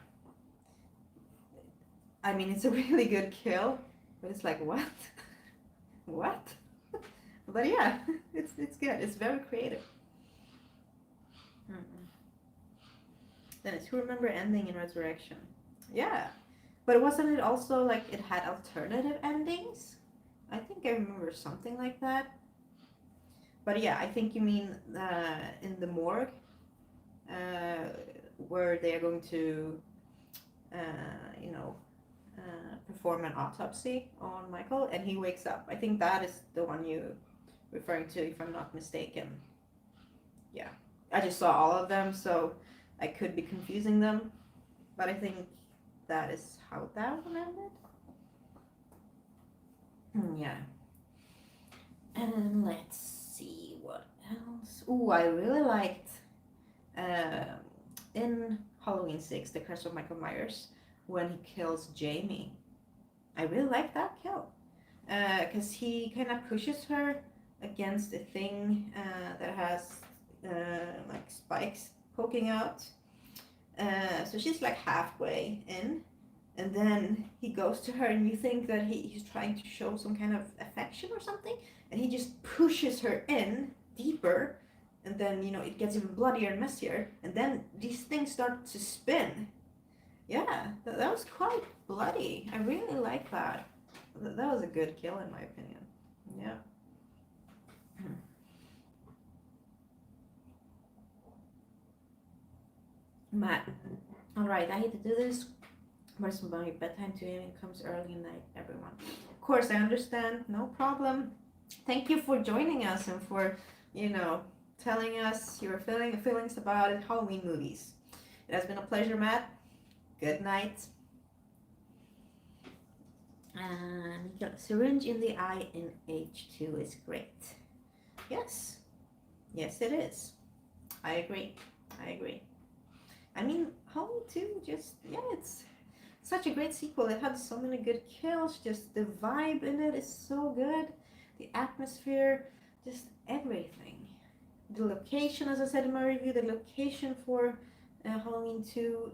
I mean, it's a really good kill, but it's like, what? What? But yeah, it's good. It's very creative. Then it's Who Remember Ending in Resurrection. Yeah. But wasn't it also like it had alternative endings? I think I remember something like that. But yeah, I think you mean in the morgue, where they are going to, perform an autopsy on Michael, and he wakes up. I think that is the one you're referring to, if I'm not mistaken. Yeah. I just saw all of them, so I could be confusing them, but I think that is how that one ended. Yeah. And let's see. Ooh, I really liked in Halloween 6, the Curse of Michael Myers, when he kills Jamie. I really like that kill. Because he kind of pushes her against a thing that has like spikes poking out. So she's like halfway in, and then he goes to her, and you think that he's trying to show some kind of affection or something, and he just pushes her in deeper, and then it gets even bloodier and messier, and then these things start to spin. Yeah, that was quite bloody. I really like that. That was a good kill in my opinion. Yeah. Matt, alright, I hate to do this, but it's my bedtime today and it comes early in night, everyone. Of course, I understand, no problem. Thank you for joining us and for, telling us your feelings about Halloween movies. It has been a pleasure, Matt. Good night. And syringe in the eye in H2 is great. Yes. Yes, it is. I agree. I mean, Halloween 2 it's such a great sequel. It had so many good kills. Just the vibe in it is so good. The atmosphere, just everything. The location, as I said in my review, the location for Halloween 2,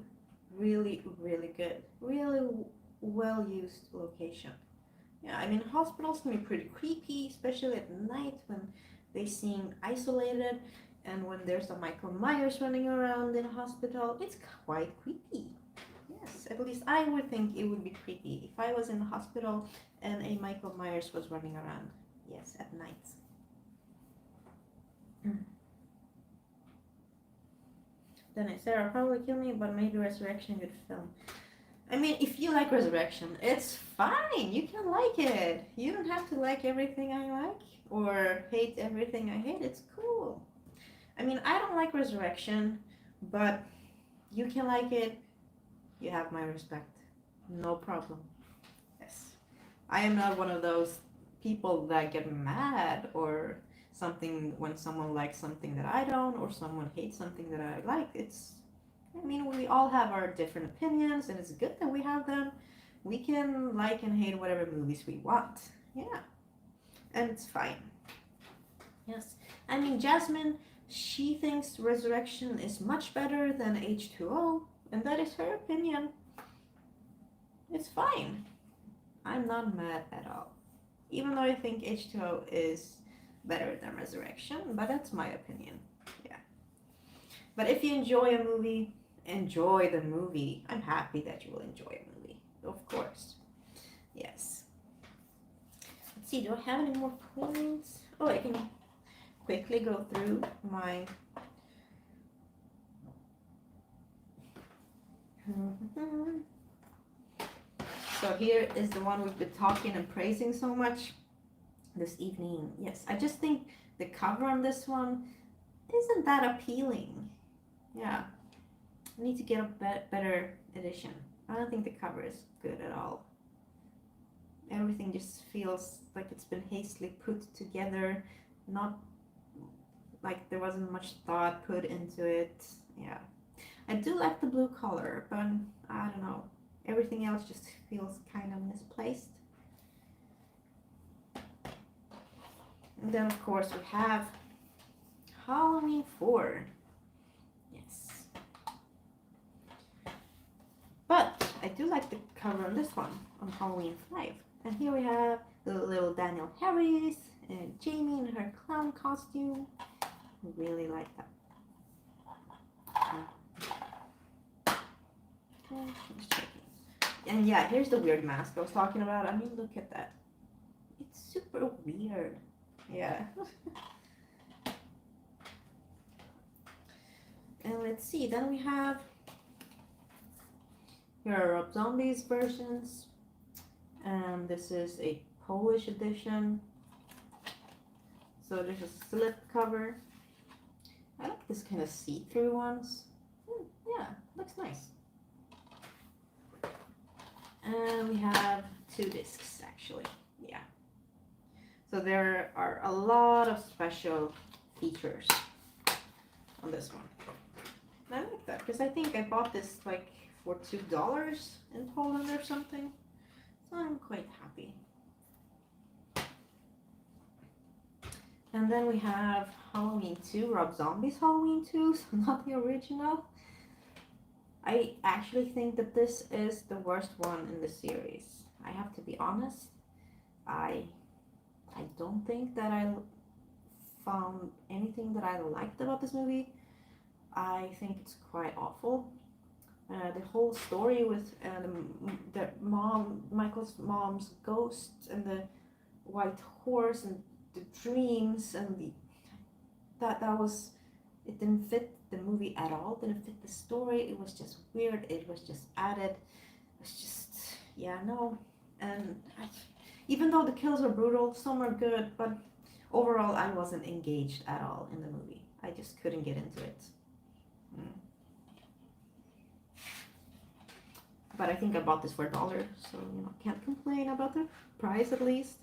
really, really good. Really well used location. Yeah, I mean, hospitals can be pretty creepy, especially at night when they seem isolated, and when there's a Michael Myers running around in a hospital. It's quite creepy. Yes, at least I would think it would be creepy if I was in a hospital and a Michael Myers was running around. Yes, at night. Then Sarah probably kill me, but maybe Resurrection good film. I mean, if you like Resurrection, it's fine. You can like it. You don't have to like everything I like or hate everything I hate. It's cool. I mean, I don't like Resurrection, but you can like it. You have my respect. No problem. Yes. I am not one of those people that get mad or something when someone likes something that I don't, or someone hates something that I like. I mean, we all have our different opinions, and it's good that we have them. We can like and hate whatever movies we want. Yeah. And it's fine. Yes. I mean, Jasmine, she thinks Resurrection is much better than H2O, and that is her opinion. It's fine. I'm not mad at all. Even though I think H2O is better than Resurrection, but that's my opinion. Yeah. But if you enjoy a movie, enjoy the movie. I'm happy that you will enjoy a movie. Of course. Yes. Let's see, do I have any more points? Oh, I can quickly go through my so here is the one we've been talking and praising so much this evening. Yes, I just think the cover on this one isn't that appealing. Yeah, I need to get a better edition. I don't think the cover is good at all. Everything just feels like it's been hastily put together, not like there wasn't much thought put into it. Yeah, I do like the blue color, but I don't know. Everything else just feels kind of misplaced. And then of course we have Halloween 4. Yes. But I do like the cover on this one, on Halloween 5. And here we have the little Daniel Harris and Jamie in her clown costume. I really like that. Okay, let's check it. And yeah, here's the weird mask I was talking about. I mean, look at that. It's super weird. Yeah. And let's see, then we have here are Rob Zombie's versions. And this is a Polish edition. So there's a slip cover. I like this kind of see-through ones. Yeah, looks nice. And we have 2 discs actually. Yeah. So there are a lot of special features on this one. I like that because I think I bought this like for $2 in Poland or something. So I'm quite happy. And then we have Halloween 2, Rob Zombie's Halloween 2, so not the original. I actually think that this is the worst one in the series. I have to be honest. I don't think that I found anything that I liked about this movie. I think it's quite awful. The whole story with the mom, Michael's mom's ghost, and the white horse, and the dreams, and that was, it didn't fit the movie at all. Didn't fit the story. It was just weird. It was just added. It was just, yeah, no. And even though the kills are brutal, some are good, but overall I wasn't engaged at all in the movie. I just couldn't get into it. But I think I bought this for $1, so can't complain about the price at least.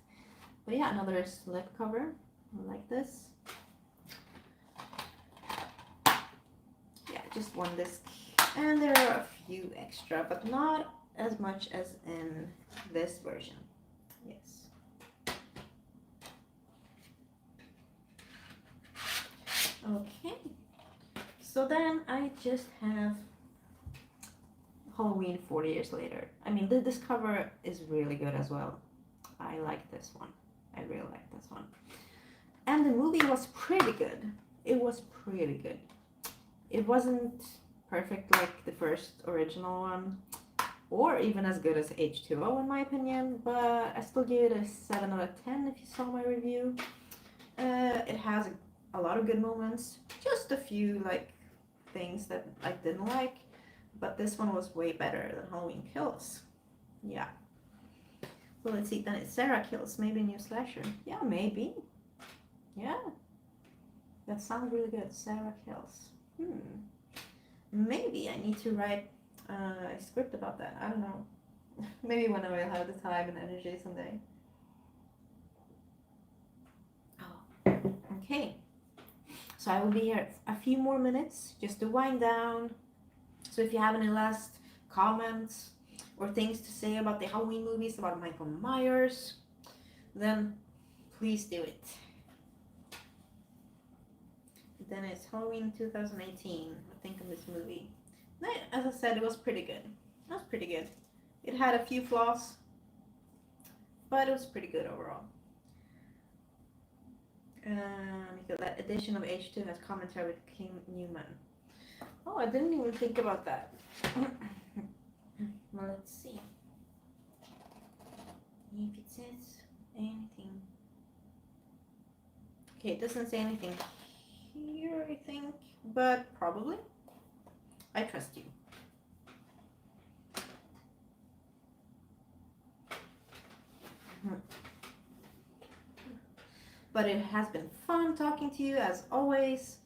But yeah, another slip cover. I like this. Yeah, just one disc. And there are a few extra, but not as much as in this version. Yes. Okay. So then I just have Halloween 40 years later. I mean, this cover is really good as well. I like this one. I really like this one. And the movie was pretty good. It was pretty good. It wasn't perfect like the first original one, or even as good as H2O in my opinion, but I still give it a 7 out of 10 if you saw my review. It has a lot of good moments, just a few like things that I didn't like. But this one was way better than Halloween Kills. Yeah. So let's see, then it's Sarah Kills, maybe a new slasher. Yeah, maybe. Yeah. That sounds really good, Sarah Kills. Maybe I need to write a script about that. I don't know. Maybe when I will have the time and energy someday. Oh, okay. So I will be here a few more minutes just to wind down. So if you have any last comments or things to say about the Halloween movies, about Michael Myers, then please do it. Then it's Halloween 2018. I think of this movie. As I said, it was pretty good. It was pretty good. It had a few flaws, but it was pretty good overall. That edition of H2 has commentary with King Newman. Oh, I didn't even think about that. Well, let's see. If it says anything. Okay, it doesn't say anything here, I think, but probably. I trust you. But it has been fun talking to you as always.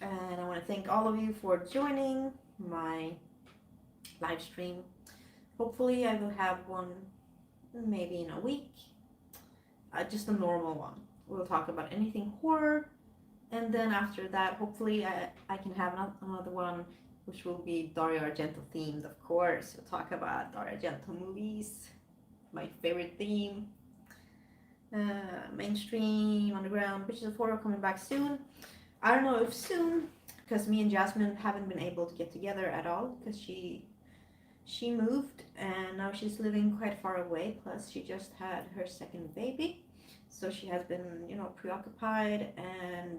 And I want to thank all of you for joining my live stream. Hopefully I will have one maybe in a week. Just a normal one. We'll talk about anything horror. And then after that, hopefully I can have another one which will be Dario Argento themed, of course. We'll talk about Dario Argento movies. My favorite theme. Mainstream, underground, Bitches of Horror coming back soon. I don't know if soon, because me and Jasmine haven't been able to get together at all, because she moved and now she's living quite far away, plus she just had her second baby, so she has been preoccupied and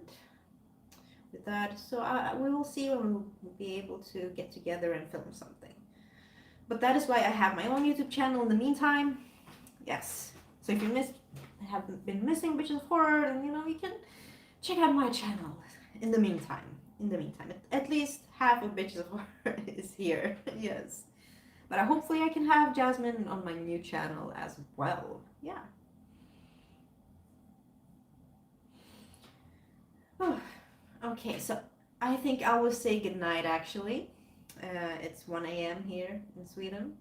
with that, so we will see when we'll be able to get together and film something. But that is why I have my own YouTube channel in the meantime. Yes, so if you have been missing Bitches of Horror, then you can check out my channel in the meantime. At least half of Bitches of Horror is here. Yes. But hopefully I can have Jasmine on my new channel as well. Yeah. Oh, okay, so I think I will say goodnight actually. It's 1 a.m. here in Sweden.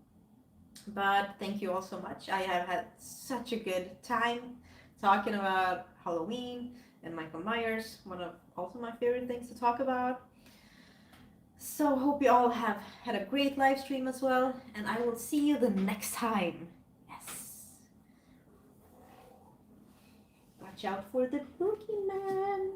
But thank you all so much. I have had such a good time talking about Halloween and Michael Myers, one of also my favorite things to talk about. So hope you all have had a great live stream as well, and I will see you the next time. Yes. Watch out for the boogeyman.